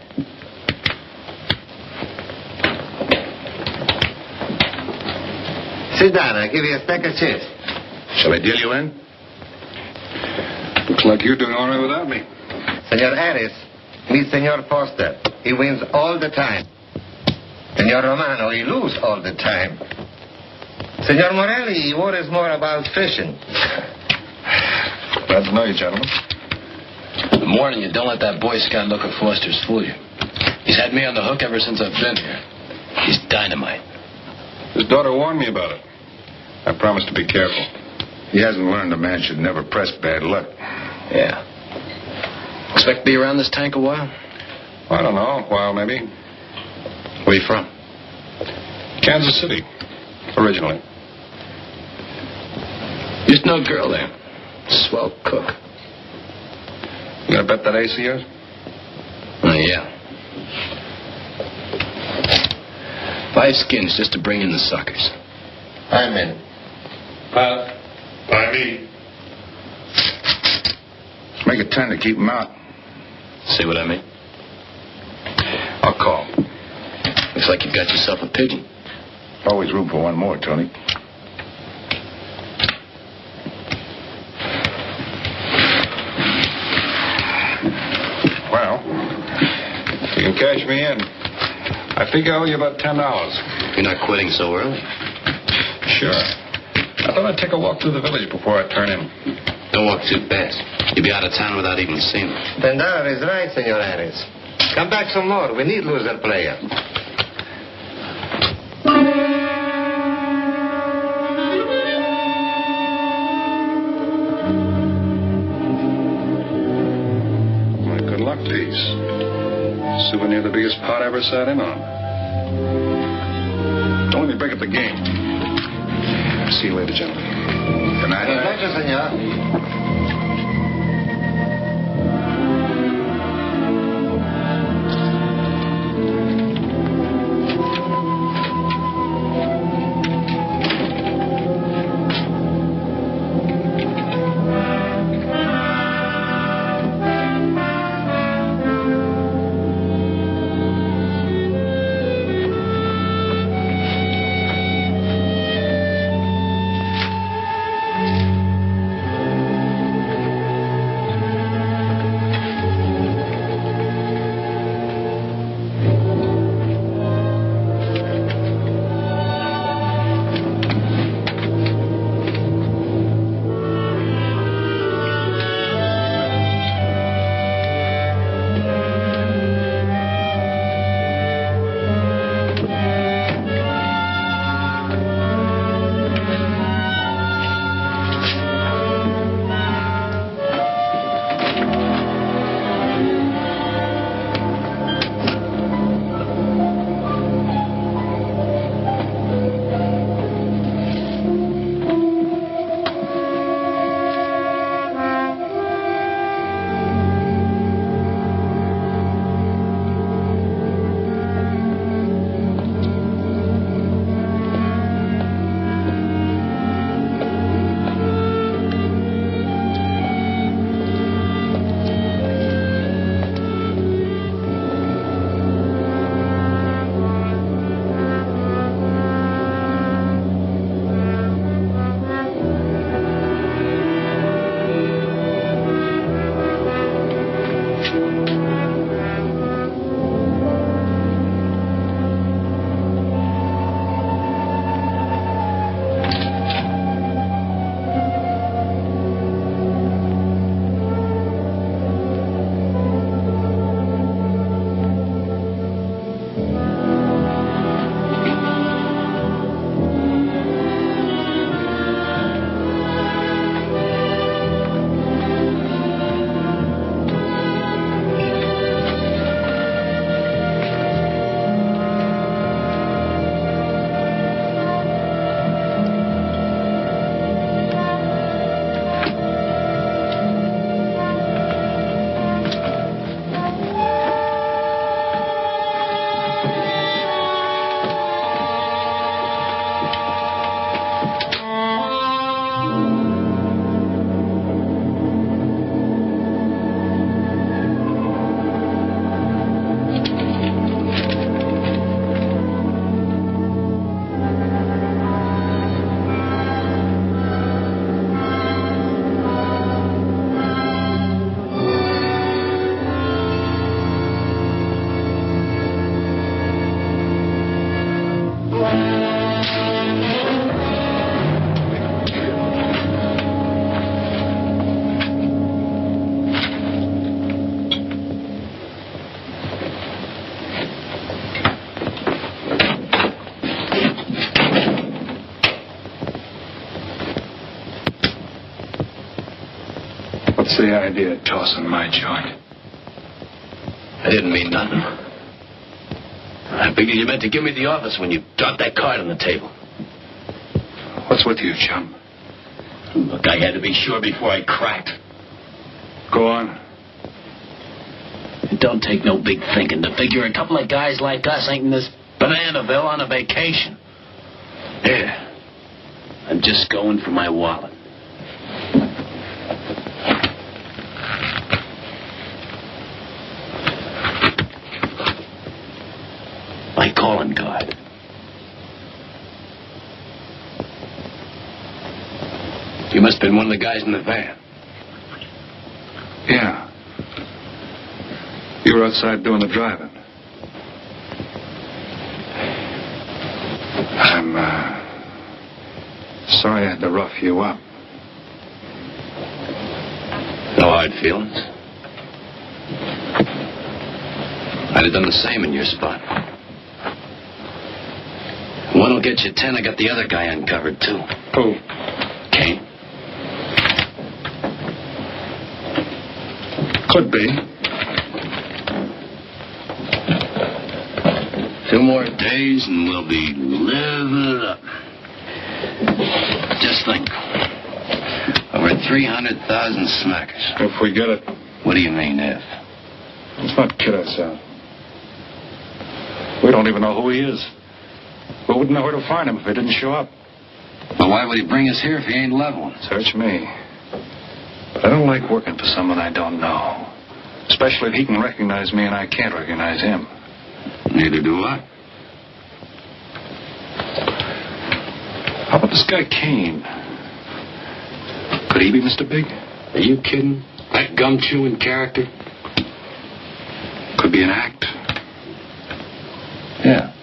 Speaker 4: Sit down. I'll give you a stack of chips.
Speaker 3: Shall I deal you in?
Speaker 12: Looks like you're doing all right without me.
Speaker 4: Senor Harris, meet Senor Foster. He wins all the time. Senor Romano, he loses all the time. Senor Morelli, he worries more about fishing.
Speaker 12: Glad to know you, gentlemen.
Speaker 17: I'm warning you, don't let that Boy Scout look at Foster's fool you. He's had me on the hook ever since I've been here. He's dynamite.
Speaker 12: His daughter warned me about it. I promised to be careful.
Speaker 3: He hasn't learned a man should never press bad luck.
Speaker 17: Yeah. Expect to be around this tank a while?
Speaker 12: I don't know, a while maybe.
Speaker 17: Where you from?
Speaker 12: Kansas City, originally.
Speaker 17: Used to know a girl there. Swell cook.
Speaker 12: You gonna bet that ace of yours?
Speaker 17: Oh, yeah. 5 skins just to bring in the suckers.
Speaker 4: I'm in.
Speaker 12: Pilot.
Speaker 3: By me. Let's make it 10 to keep him out.
Speaker 17: See what I mean?
Speaker 3: I'll call.
Speaker 17: Looks like you've got yourself a pigeon.
Speaker 3: Always room for one more, Tony.
Speaker 12: Well, you can cash me in. I think I owe you about $10.
Speaker 17: You're not quitting so early.
Speaker 12: Sure. I thought I'd take a walk through the village before I turn in.
Speaker 17: Don't walk too fast. You'll be out of town without even seeing me.
Speaker 4: $10 is right, Senor Harris. Come back some more. We need loser player.
Speaker 12: My good luck piece. Souvenir the biggest pot I ever sat in on. Don't let me break up the game. See you later, gentlemen.
Speaker 3: Good night.
Speaker 4: Pleasure, senor.
Speaker 18: the idea of tossing my joint?
Speaker 17: I didn't mean nothing. I figured you meant to give me the office when you dropped that card on the table.
Speaker 18: What's with you, chum?
Speaker 17: Look, I had to be sure before I cracked.
Speaker 18: Go on.
Speaker 17: It don't take no big thinking to figure a couple of guys like us ain't in this Bananaville on a vacation. Here, I'm just going for my wallet. My calling card. You must have been one of the guys in the van.
Speaker 18: Yeah. You were outside doing the driving. I'm, sorry I had to rough you up.
Speaker 17: No hard feelings. I'd have done the same in your spot. One'll get you 10. I got the other guy uncovered, too.
Speaker 18: Who?
Speaker 17: Payne.
Speaker 18: Could be.
Speaker 17: 2 more days and we'll be living it up. Just think. Over 300,000 smackers.
Speaker 18: If we get it.
Speaker 17: What do you mean, if?
Speaker 18: Let's not kid ourselves. We don't even know who he is. We wouldn't know where to find him if he didn't show up.
Speaker 17: Well, why would he bring us here if he ain't leveling?
Speaker 18: Search me. But I don't like working for someone I don't know. Especially if he can recognize me and I can't recognize him.
Speaker 17: Neither do I.
Speaker 18: How about this guy Payne? Could he be Mr. Big?
Speaker 17: Are you kidding? That gum-chewing character?
Speaker 18: Could be an act.
Speaker 17: Yeah.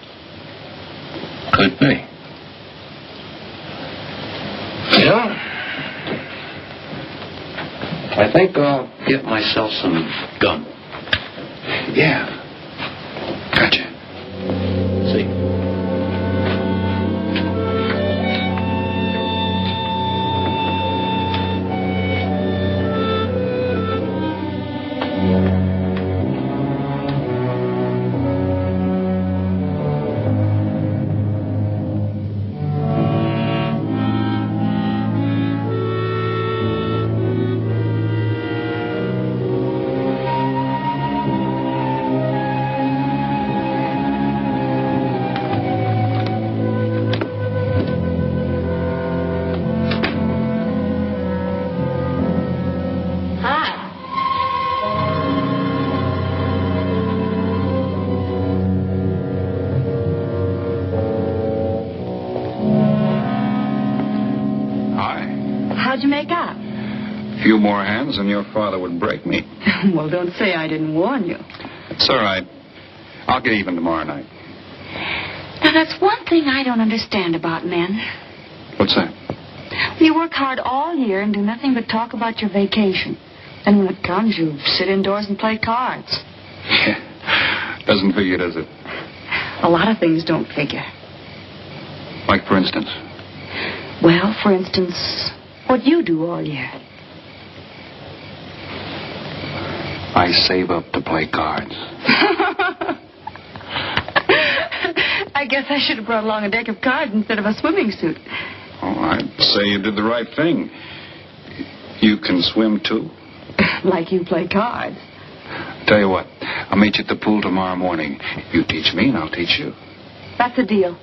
Speaker 17: Could be. Yeah. I think I'll get myself some gum.
Speaker 18: Yeah. Gotcha.
Speaker 17: See.
Speaker 14: How'd you make out?
Speaker 18: A few more hands and your father would break me.
Speaker 14: Well, don't say I didn't warn you.
Speaker 18: It's all right. I'll get even tomorrow night.
Speaker 14: Now, that's one thing I don't understand about men.
Speaker 18: What's that?
Speaker 14: You work hard all year and do nothing but talk about your vacation. And when it comes, you sit indoors and play cards.
Speaker 18: Yeah. Doesn't figure, does it?
Speaker 14: A lot of things don't figure.
Speaker 18: Like, for instance?
Speaker 14: Well, for instance, what you do all year.
Speaker 18: I save up to play cards.
Speaker 14: I guess I should have brought along a deck of cards instead of a swimming suit.
Speaker 18: Oh, I'd say you did the right thing. You can swim, too.
Speaker 14: Like you play cards.
Speaker 18: Tell you what, I'll meet you at the pool tomorrow morning. You teach me and I'll teach you.
Speaker 14: That's a deal.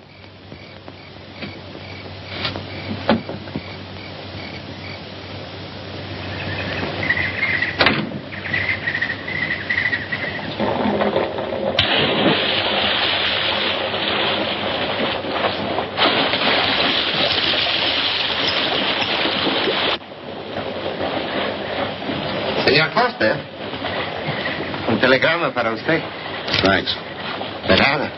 Speaker 4: Señor Foster, un telegrama para usted.
Speaker 3: Thanks.
Speaker 4: De nada.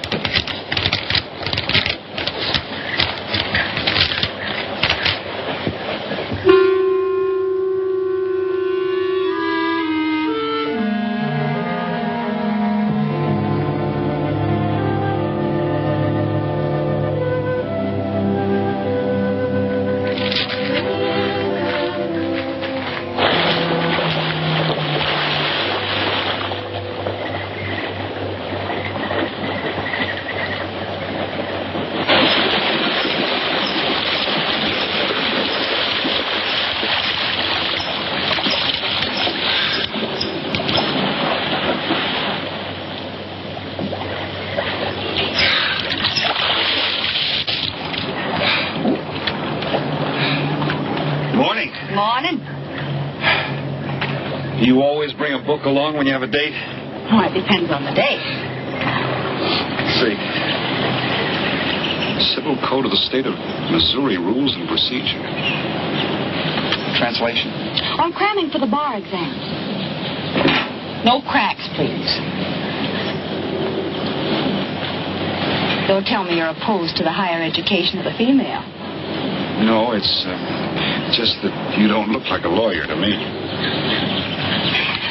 Speaker 18: always bring a book along when you have a date?
Speaker 14: Well, it depends on the date.
Speaker 18: Let's see. Civil Code of the State of Missouri Rules and Procedure. Translation.
Speaker 14: I'm cramming for the bar exams. No cracks, please. Don't tell me you're opposed to the higher education of the female.
Speaker 18: No, it's just that you don't look like a lawyer to me.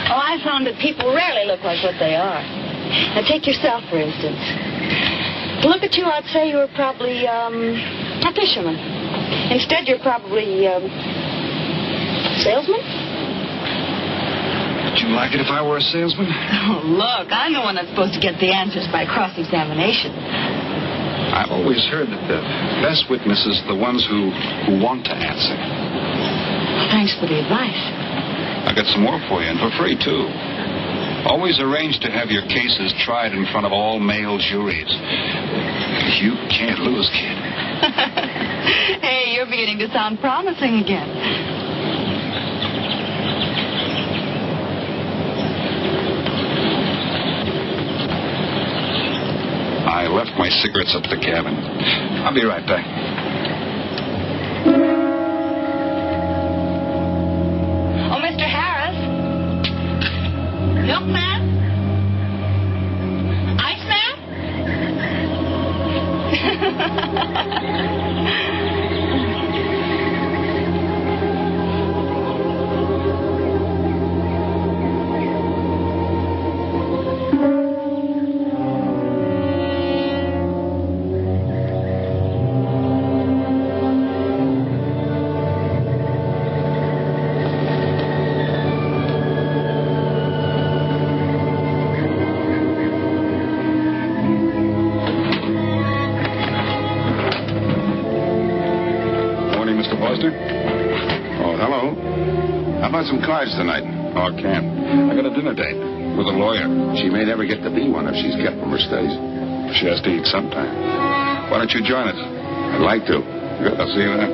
Speaker 14: Oh, I found that people rarely look like what they are. Now, take yourself, for instance. To look at you, I'd say you were probably, a fisherman. Instead, you're probably, salesman?
Speaker 18: Would you like it if I were a salesman?
Speaker 14: Oh, look, I'm the one that's supposed to get the answers by cross-examination.
Speaker 18: I've always heard that the best witnesses are the ones who want to answer.
Speaker 14: Thanks for the advice.
Speaker 18: I got some more for you, and for free, too. Always arrange to have your cases tried in front of all male juries. You can't lose, kid.
Speaker 14: Hey, you're beginning to sound promising again.
Speaker 18: I left my cigarettes up at the cabin. I'll be right back.
Speaker 14: Oh, Mr. Harris? Milkman? Iceman?
Speaker 3: Some cards tonight.
Speaker 18: Oh, I can't. I got a dinner date with a lawyer.
Speaker 3: She may never get to be one if she's kept from her studies.
Speaker 18: She has to eat sometime. Why don't you join us?
Speaker 3: I'd like to.
Speaker 18: Good. I'll see you then.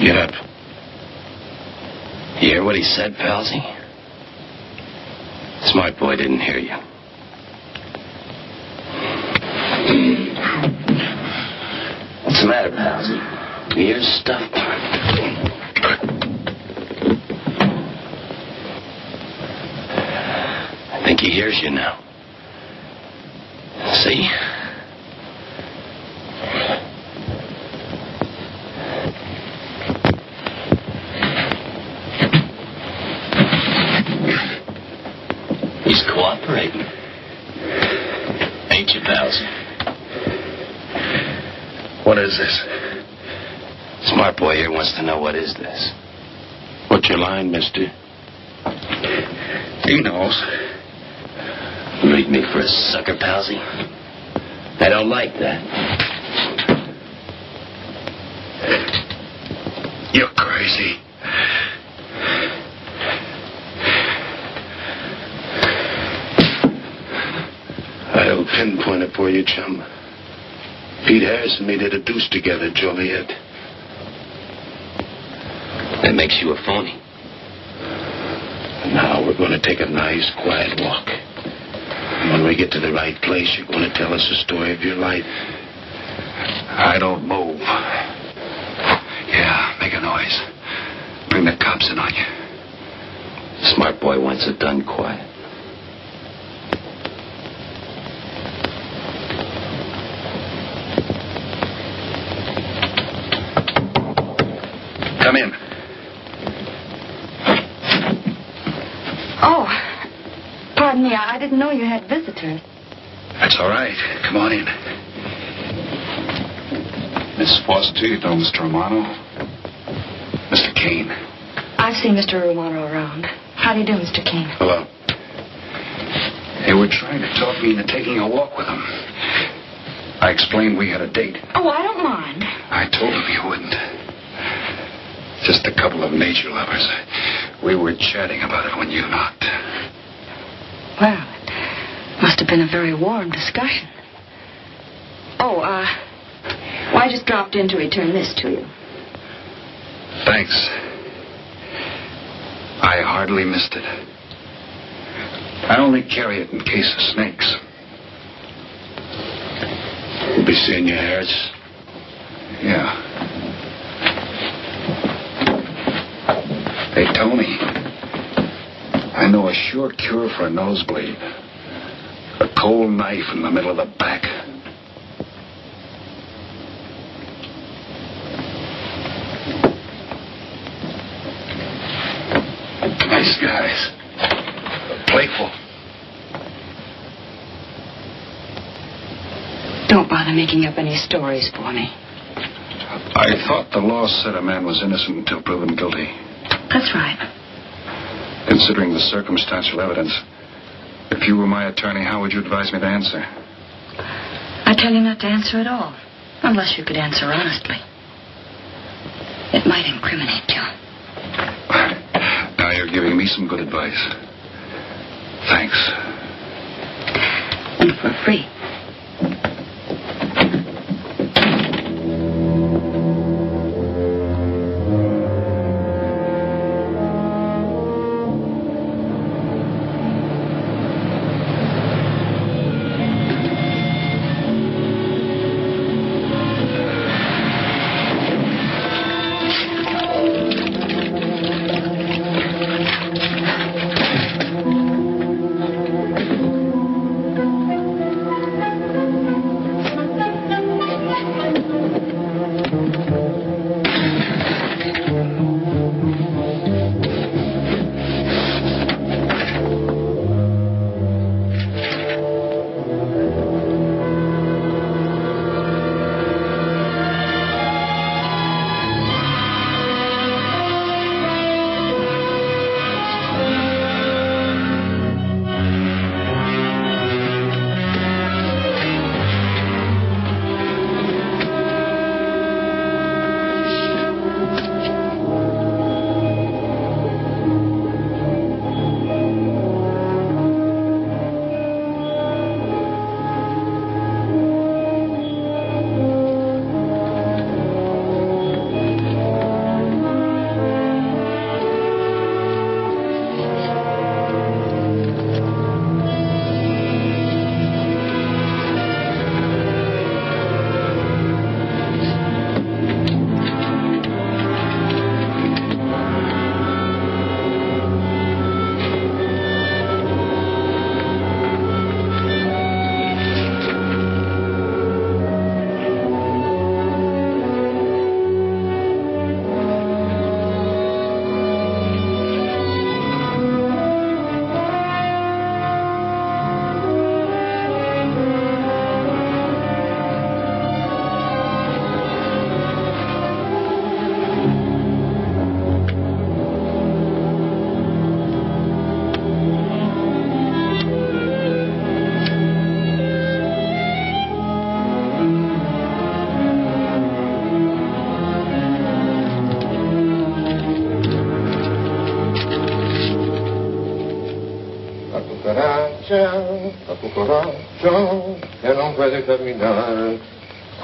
Speaker 17: Get up. You hear what he said, Palsy? Smart boy didn't hear you. What's the matter, Palsy? Your ears stuffed? I think he hears you now. See? He's cooperating. Ain't you, Palsy?
Speaker 18: What is this?
Speaker 17: Smart boy here wants to know what is this. What's your line, mister?
Speaker 18: He knows.
Speaker 17: Read me for a sucker, Palsy. I don't like that.
Speaker 18: You're crazy.
Speaker 17: I'll pinpoint it for you, chum. Pete Harris and me did a deuce together, Joliet. That makes you a phony. Now we're going to take a nice, quiet walk. And when we get to the right place, you're going to tell us the story of your life.
Speaker 18: I don't move. Yeah, make a noise. Bring the cops in on you.
Speaker 9: Smart boy wants it done quiet.
Speaker 18: Come in.
Speaker 14: Oh, pardon me. I didn't know you had visitors.
Speaker 18: That's all right. Come on in. Miss Foster, you know Mr. Romano? Mr. Kane.
Speaker 14: I've seen Mr. Romano around. How do you do, Mr. King?
Speaker 18: Hello. They were trying to talk me into taking a walk with them. I explained we had a date.
Speaker 14: Oh, I don't mind.
Speaker 18: I told them you wouldn't. Just a couple of nature lovers. We were chatting about it when you knocked.
Speaker 14: Well, it must have been a very warm discussion. Oh, well, I just dropped in to return this to you.
Speaker 18: Thanks. I hardly missed it. I only carry it in case of snakes.
Speaker 3: We'll be seeing you, Harris.
Speaker 18: Yeah. They told me I know a sure cure for a nosebleed. A cold knife in the middle of the back. Nice guys. Playful.
Speaker 14: Don't bother making up any stories for me.
Speaker 18: I thought the law said a man was innocent until proven guilty.
Speaker 14: That's right.
Speaker 18: Considering the circumstantial evidence, if you were my attorney, how would you advise me to answer?
Speaker 14: I tell you not to answer at all, unless you could answer honestly. It might incriminate you.
Speaker 18: Now you're giving me some good advice. Thanks.
Speaker 14: And for free.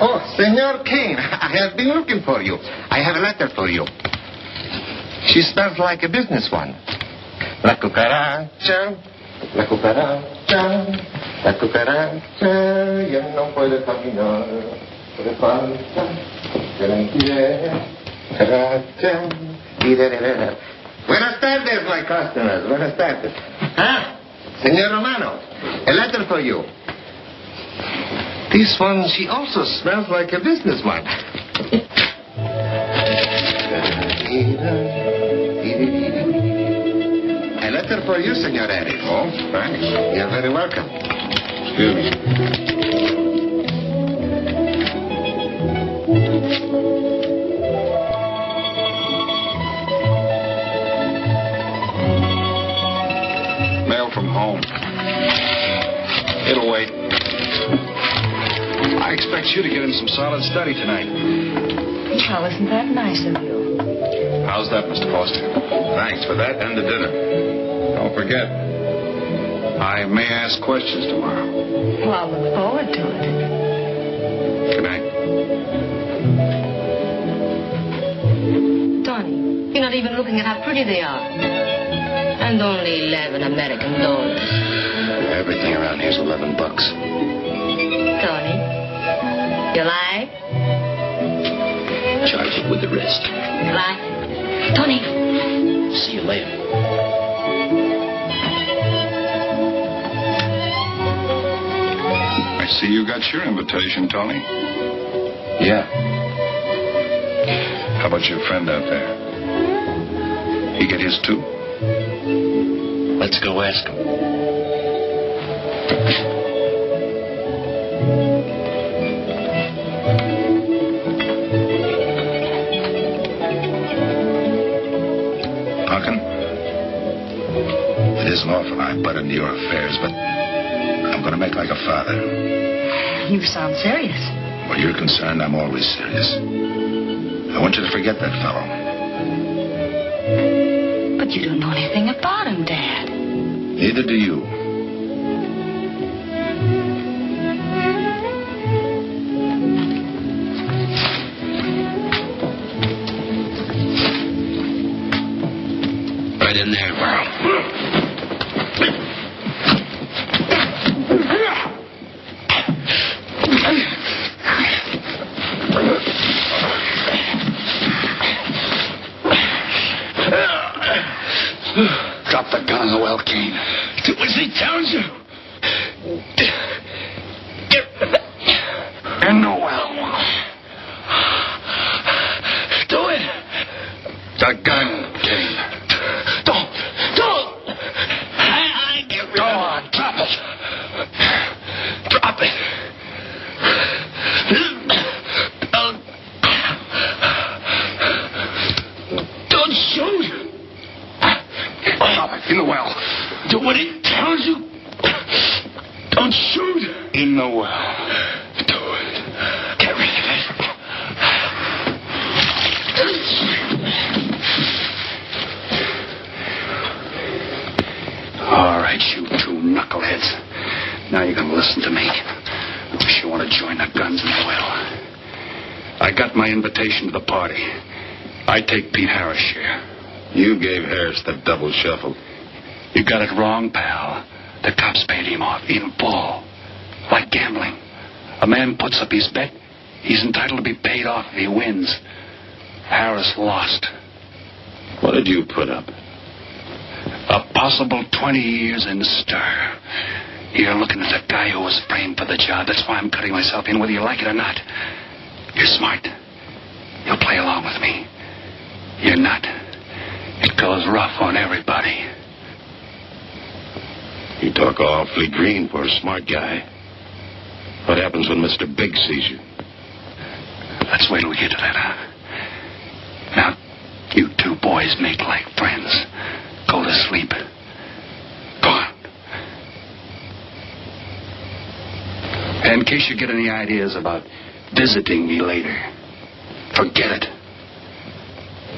Speaker 4: Oh, Senor Kane, I have been looking for you. I have a letter for you. She smells like a business one. La cucaracha, la cucaracha, la cucaracha, ya no puede caminar. Buenas tardes, my customers. Buenas tardes. Ah, Senor Romano, a letter for you. This one, she also smells like a businessman. A letter for you, Senor Eric.
Speaker 3: Oh, thanks.
Speaker 4: You're very welcome.
Speaker 3: Excuse me.
Speaker 18: Mail from home. It'll wait. I expect you to get in some solid study tonight.
Speaker 6: Well, isn't that nice of you?
Speaker 18: How's that, Mr. Foster?
Speaker 3: Thanks for that and the dinner.
Speaker 18: Don't forget, I may ask questions tomorrow.
Speaker 6: Well, I'll look forward to it.
Speaker 18: Good night.
Speaker 19: Tony, you're not even looking at how pretty they are. And only $11 American.
Speaker 10: Everything around here's $11.
Speaker 19: Tony, you like?
Speaker 10: Charge it with the rest.
Speaker 19: Like? Tony.
Speaker 10: See you later.
Speaker 18: I see you got your invitation, Tony.
Speaker 10: Yeah.
Speaker 18: How about your friend out there? He get his too?
Speaker 10: Let's go ask him.
Speaker 3: It isn't often I butt into your affairs, but I'm going to make like a father.
Speaker 6: You sound serious.
Speaker 3: Where you're concerned, I'm always serious. I want you to forget that fellow.
Speaker 6: But you don't know anything about him, Dad.
Speaker 3: Neither do you.
Speaker 10: Right in there, Burl.
Speaker 18: Drop the gun in the well, Kane.
Speaker 17: Do as he tells you.
Speaker 18: In the well.
Speaker 17: Do it.
Speaker 18: The gun, Kane.
Speaker 17: Don't. I get rid
Speaker 18: Go
Speaker 17: of
Speaker 18: on, drop it.
Speaker 17: Drop it. Don't shoot.
Speaker 18: Drop it in the well.
Speaker 17: Do what he tells you. Don't shoot.
Speaker 18: In the well.
Speaker 17: Do it. Get rid of it.
Speaker 18: All right, you two knuckleheads. Now you're going to listen to me. Wish you want to join the guns in the well. I got my invitation to the party. I take Pete Harris' share.
Speaker 3: You gave Harris the double shuffle.
Speaker 18: You got it wrong, pal. The cops paid him off in full. Like gambling. A man puts up his bet, he's entitled to be paid off if he wins. Harris lost.
Speaker 3: What did you put up?
Speaker 18: A possible 20 years in stir. You're looking at the guy who was framed for the job. That's why I'm cutting myself in, whether you like it or not. You're smart. You'll play along with me. You're not. It goes rough on everybody.
Speaker 3: You talk awfully green for a smart guy. What happens when Mr. Big sees you?
Speaker 18: Let's wait till we get to that, huh? Now, you two boys make like friends. Go to sleep. Go on. And in case you get any ideas about visiting me later, forget it.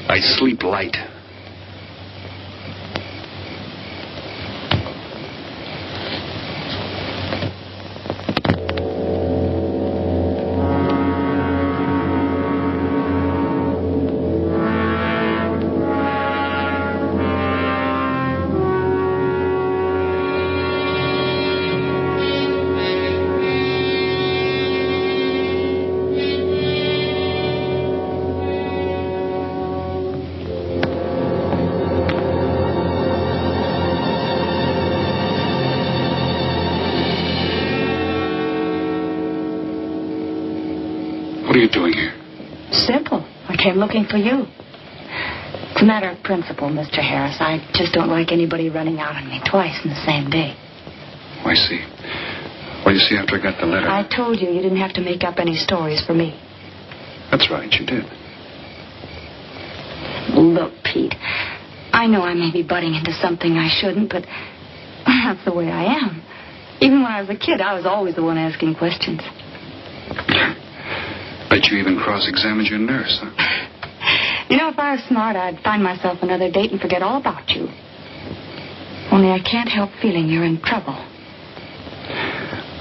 Speaker 18: I sleep light. What are you doing here?
Speaker 14: Simple. I came looking for you. It's a matter of principle, Mr. Harris. I just don't like anybody running out on me twice in the same day.
Speaker 18: Oh, I see. Well, you see, after I got the letter...
Speaker 14: I told you didn't have to make up any stories for me.
Speaker 18: That's right, you did.
Speaker 14: Look, Pete, I know I may be butting into something I shouldn't, but that's the way I am. Even when I was a kid, I was always the one asking questions.
Speaker 18: Bet you even cross-examined your nurse, huh?
Speaker 14: You know, if I was smart, I'd find myself another date and forget all about you. Only I can't help feeling you're in trouble.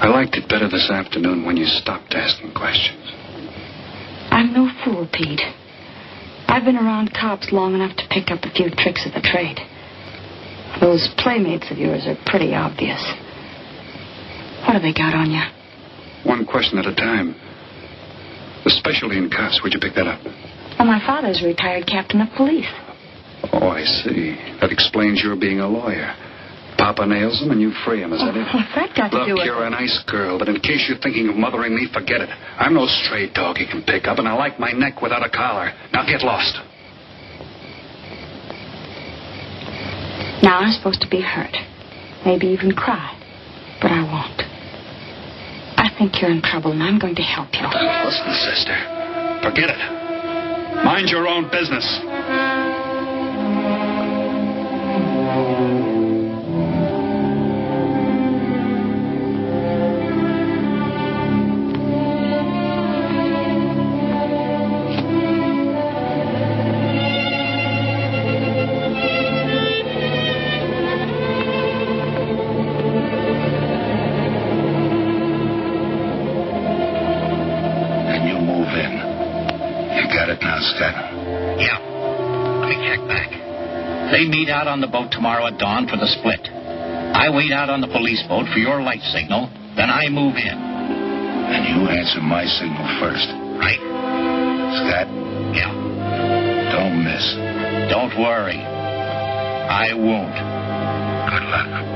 Speaker 18: I liked it better this afternoon when you stopped asking questions.
Speaker 14: I'm no fool, Pete. I've been around cops long enough to pick up a few tricks of the trade. Those playmates of yours are pretty obvious. What have they got on you?
Speaker 18: One question at a time. Especially in cuffs. Where'd you pick that up?
Speaker 14: Well, my father's a retired captain of police.
Speaker 18: Oh, I see. That explains your being a lawyer. Papa nails them and you free him, is that it?
Speaker 14: What's that got to do with
Speaker 18: Look, you're a nice girl, but in case you're thinking of mothering me, forget it. I'm no stray dog you can pick up, and I like my neck without a collar. Now get lost.
Speaker 14: Now I'm supposed to be hurt. Maybe even cry. But I won't. I think you're in trouble, and I'm going to help you.
Speaker 18: Listen, sister. Forget it. Mind your own business.
Speaker 9: They meet out on the boat tomorrow at dawn for the split. I wait out on the police boat for your light signal, then I move in.
Speaker 3: And you answer my signal first.
Speaker 9: Right.
Speaker 3: Scott?
Speaker 9: Yeah.
Speaker 3: Don't miss.
Speaker 9: Don't worry. I won't.
Speaker 3: Good luck.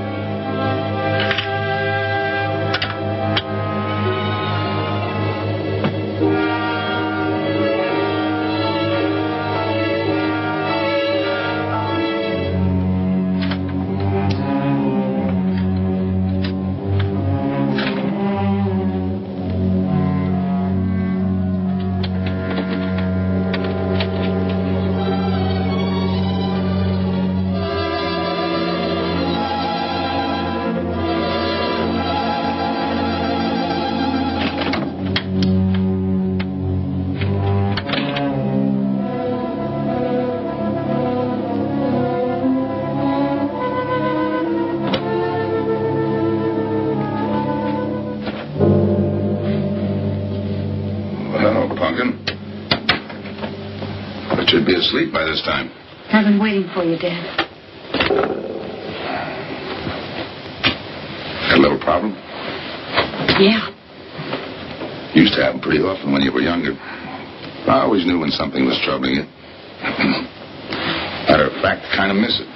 Speaker 3: Should be asleep by this time.
Speaker 14: I've been waiting for you, Dad.
Speaker 3: Got a little problem?
Speaker 14: Yeah.
Speaker 3: Used to happen pretty often when you were younger. I always knew when something was troubling you. Matter of fact, kind of miss it.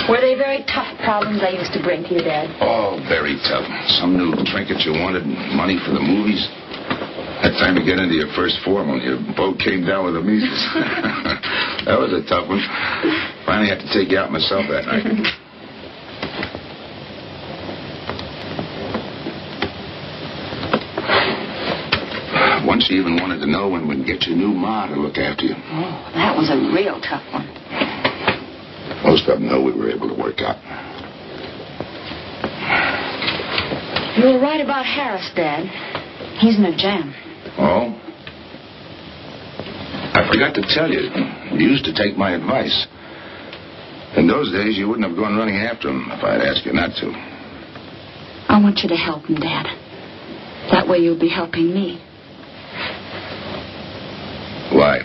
Speaker 14: Were they very tough problems I used to bring to you, Dad?
Speaker 3: Oh, very tough. Some new trinket you wanted, money for the movies. That time to get into your first form when your boat came down with the measles. That was a tough one. Finally had to take you out myself that night. Once you even wanted to know when we'd get your new ma to look after you.
Speaker 14: Oh, that was a real tough one.
Speaker 3: Most of them know we were able to work out.
Speaker 14: You were right about Harris, Dad. He's in a jam.
Speaker 3: Oh? I forgot to tell you. You used to take my advice. In those days, you wouldn't have gone running after him if I'd asked you not to.
Speaker 14: I want you to help him, Dad. That way you'll be helping me.
Speaker 3: Why?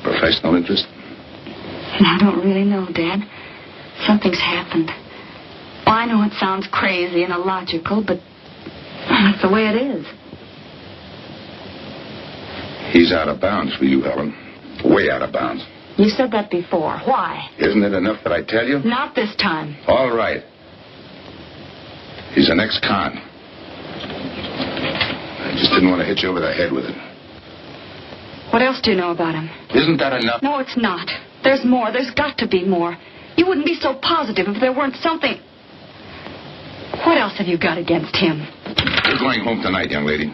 Speaker 3: Professional interest?
Speaker 14: I don't really know, Dad. Something's happened. Well, I know it sounds crazy and illogical, but that's the way it is.
Speaker 3: He's out of bounds for you, Helen. Way out of bounds.
Speaker 14: You said that before. Why?
Speaker 3: Isn't it enough that I tell you?
Speaker 14: Not this time.
Speaker 3: All right. He's an ex-con. I just didn't want to hit you over the head with it.
Speaker 14: What else do you know about him?
Speaker 15: Isn't that enough?
Speaker 14: No, it's not. There's more. There's got to be more. You wouldn't be so positive if there weren't something. What else have you got against him?
Speaker 3: You're going home tonight, young lady.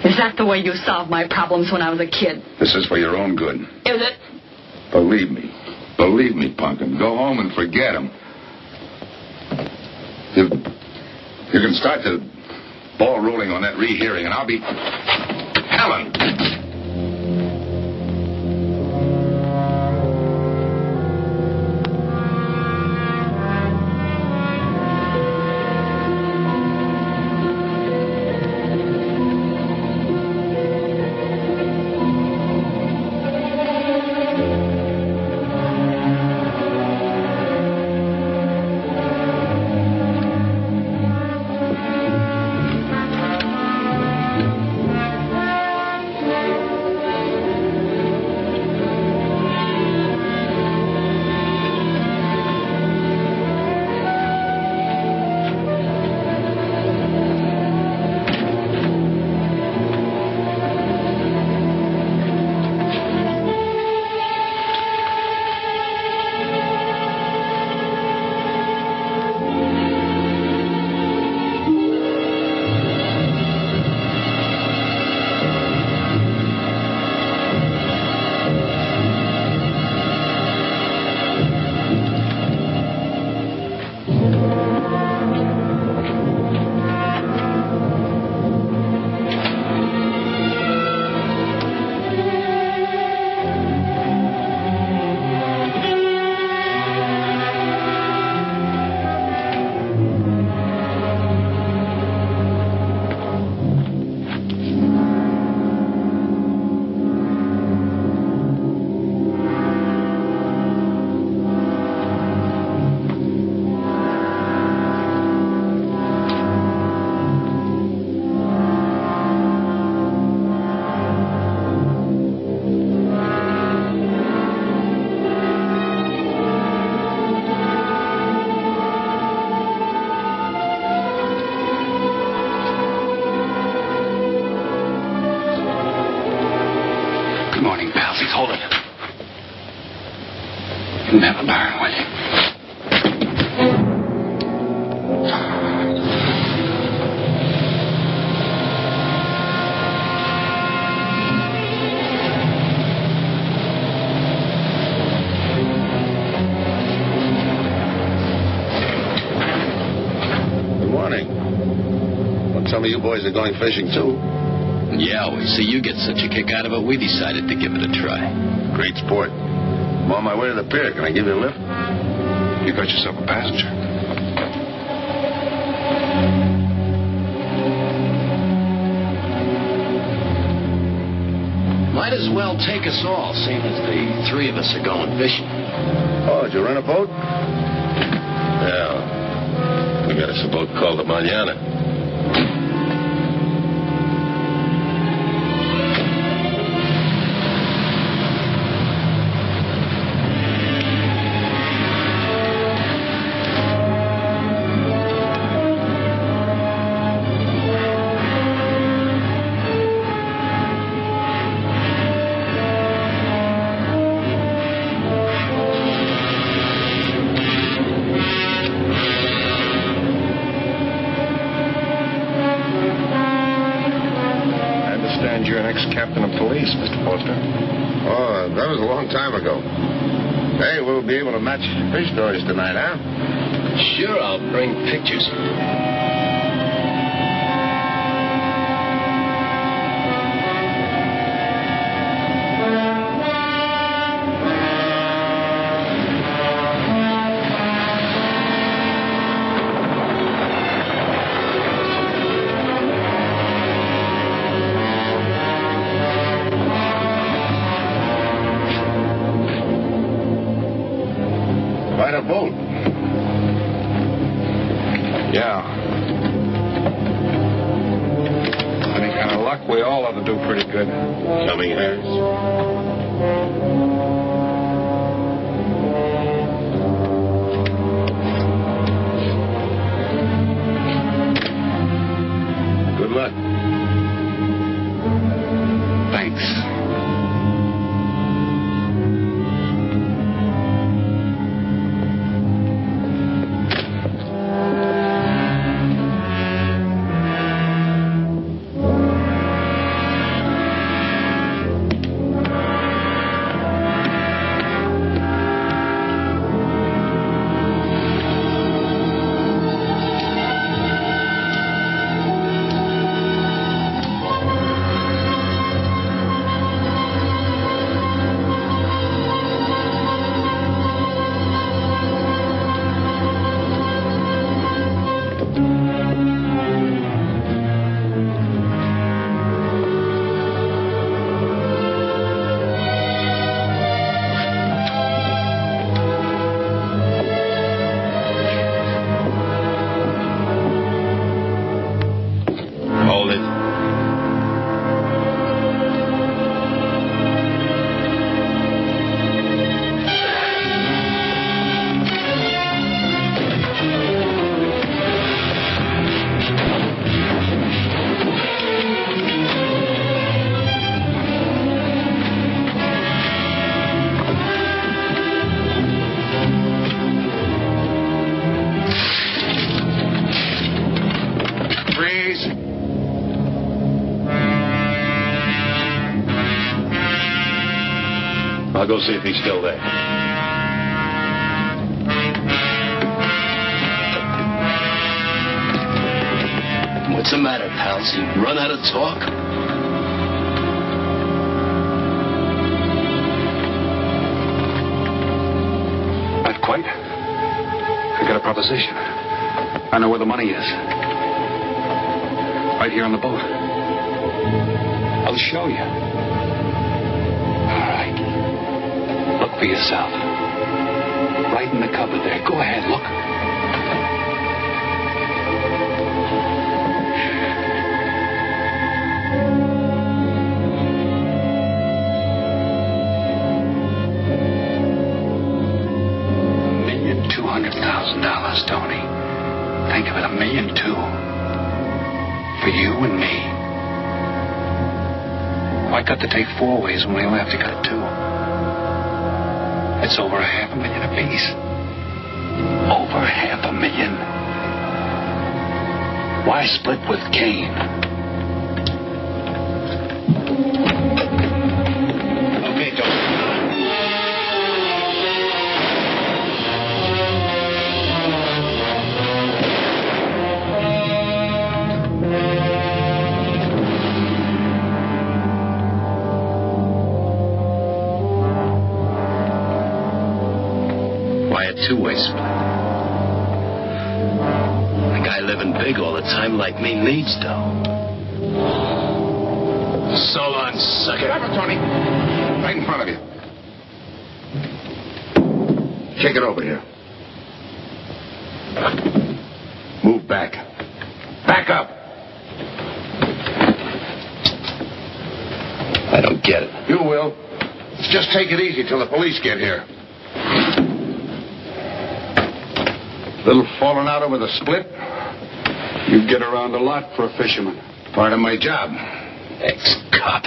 Speaker 14: Is that the way you solved my problems when I was a kid?
Speaker 3: This is for your own good.
Speaker 14: Is it?
Speaker 3: Believe me. Believe me, Punkin. Go home and forget him. You can start the ball rolling on that rehearing, and I'll be... Helen!
Speaker 18: Never learn, will you?
Speaker 3: Good morning. Well, some of you boys are going fishing, too.
Speaker 20: Yeah, we see you get such a kick out of it, we decided to give it a try.
Speaker 3: Great sport. I'm on my way to the pier. Can I give you a lift?
Speaker 18: You got yourself a passenger.
Speaker 20: Might as well take us all, seeing as the three of us are going fishing.
Speaker 3: Oh, did you rent a boat?
Speaker 20: Yeah. We got us a boat called the Mañana.
Speaker 7: You're an ex-captain of police, Mr. Foster.
Speaker 3: Oh, that was a long time ago. Hey, we'll be able to match fish stories tonight, huh?
Speaker 20: Sure, I'll bring pictures.
Speaker 3: Quite a boat.
Speaker 7: Yeah. Any kind of luck, we all ought to do pretty good.
Speaker 3: Coming, Harris? Good luck.
Speaker 18: Thanks.
Speaker 7: I'll go see if he's still there.
Speaker 17: What's the matter, pals? You run out of talk?
Speaker 18: Not quite. I got a proposition. I know where the money is. Right here on the boat. I'll show you. All right. Look for yourself. Right in the cupboard there. Go ahead, look. $1,200,000, Tony. Think of it, $1.2 million. For you and me. Why cut the tape 4 ways when we only have to cut it 2? It's over $500,000 apiece. Over $500,000. Why split with Kane?
Speaker 4: Okay, Tony.
Speaker 17: Two-way split. A guy living big all the time like me needs dough. So long, sucker.
Speaker 3: Grab it, Tony. Right in front of you. Kick it over here. Move back. Back up.
Speaker 17: I don't get it.
Speaker 3: You will. Just take it easy till the police get here. Little falling out over the split?
Speaker 18: You get around a lot for a fisherman.
Speaker 3: Part of my job.
Speaker 17: Ex-cop.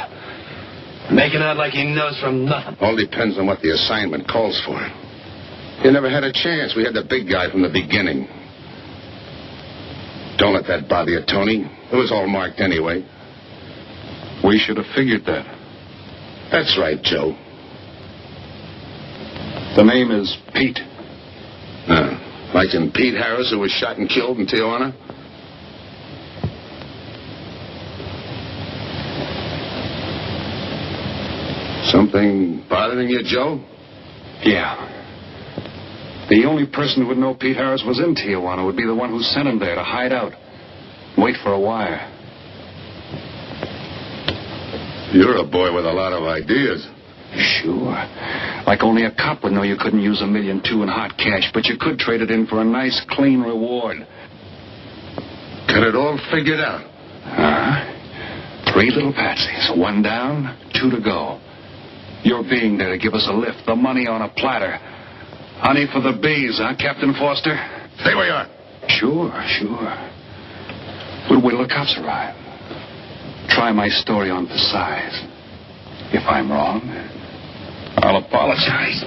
Speaker 17: Making out like he knows from nothing.
Speaker 3: All depends on what the assignment calls for. You never had a chance. We had the big guy from the beginning. Don't let that bother you, Tony. It was all marked anyway.
Speaker 18: We should have figured that.
Speaker 3: That's right, Joe.
Speaker 18: The name is Pete.
Speaker 3: Like in Pete Harris, who was shot and killed in Tijuana? Something bothering you, Joe?
Speaker 18: Yeah. The only person who would know Pete Harris was in Tijuana would be the one who sent him there to hide out. Wait for a wire.
Speaker 3: You're a boy with a lot of ideas.
Speaker 18: Sure. Like only a cop would know you couldn't use $1.2 million in hot cash, but you could trade it in for a nice, clean reward.
Speaker 3: Got it all figured out.
Speaker 18: 3 little patsies. 1 down, 2 to go. Your being there to give us a lift. The money on a platter. Honey for the bees, huh, Captain Foster?
Speaker 3: Stay where you are.
Speaker 18: Sure. We'll wait till the cops arrive. Try my story on for size. If I'm wrong, I'll apologize.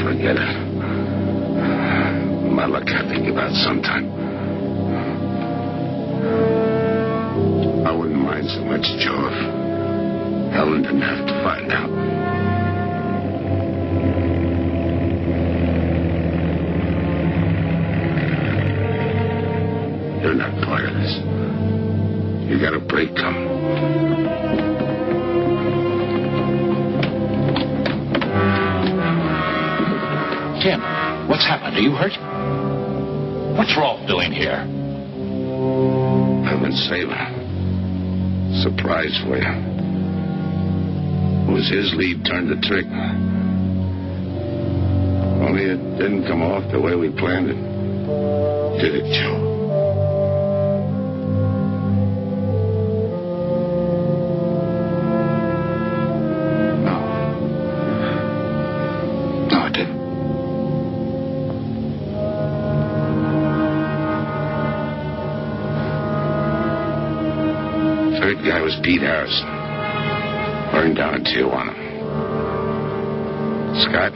Speaker 3: Forget it. My luck I think about sometime. I wouldn't mind so much, Joe, if Helen didn't have to find out. You're not part of this. You got a break coming.
Speaker 9: Tim, what's happened? Are you hurt? What's Rolfe doing here?
Speaker 3: I've been saving. Surprise for you. It was his lead turned the trick. Only it didn't come off the way we planned it. Did it, Joe?
Speaker 18: No, it didn't.
Speaker 3: Third guy was Pete Harrison. Burned down in Tijuana. Scott,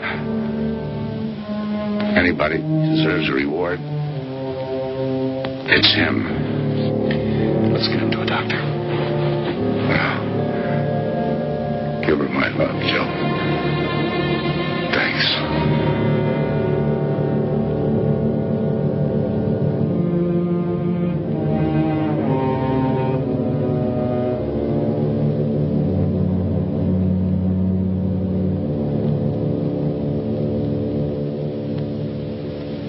Speaker 3: anybody deserves a reward. It's him.
Speaker 18: Let's get him to a doctor.
Speaker 3: Well, give her my love, Joe.
Speaker 18: Thanks.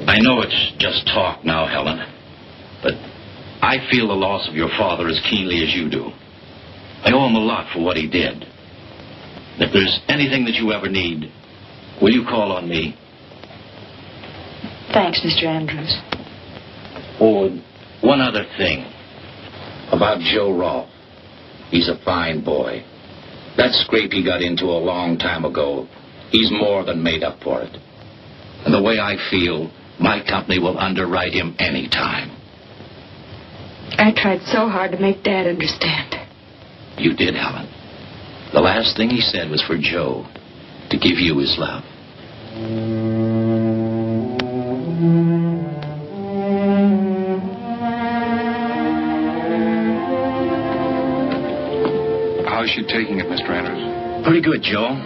Speaker 9: I know it's just talk now, Helen, but I feel the loss of your father as keenly as you do. I owe him a lot for what he did. If there's anything that you ever need, will you call on me?
Speaker 14: Thanks, Mr. Andrews.
Speaker 9: Oh, one other thing. About Joe Rolfe. He's a fine boy. That scrape he got into a long time ago, he's more than made up for it. And the way I feel, my company will underwrite him any time.
Speaker 14: I tried so hard to make Dad understand.
Speaker 9: You did, Helen. The last thing he said was for Joe to give you his love.
Speaker 18: How's she taking it, Mr. Andrews?
Speaker 9: Pretty good, Joe.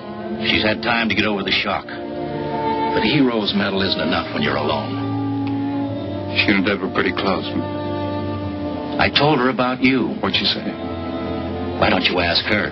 Speaker 9: She's had time to get over the shock. But a hero's medal isn't enough when you're alone.
Speaker 18: She and Deb were pretty close.
Speaker 9: I told her about you.
Speaker 18: What'd she say?
Speaker 9: Why don't you ask her?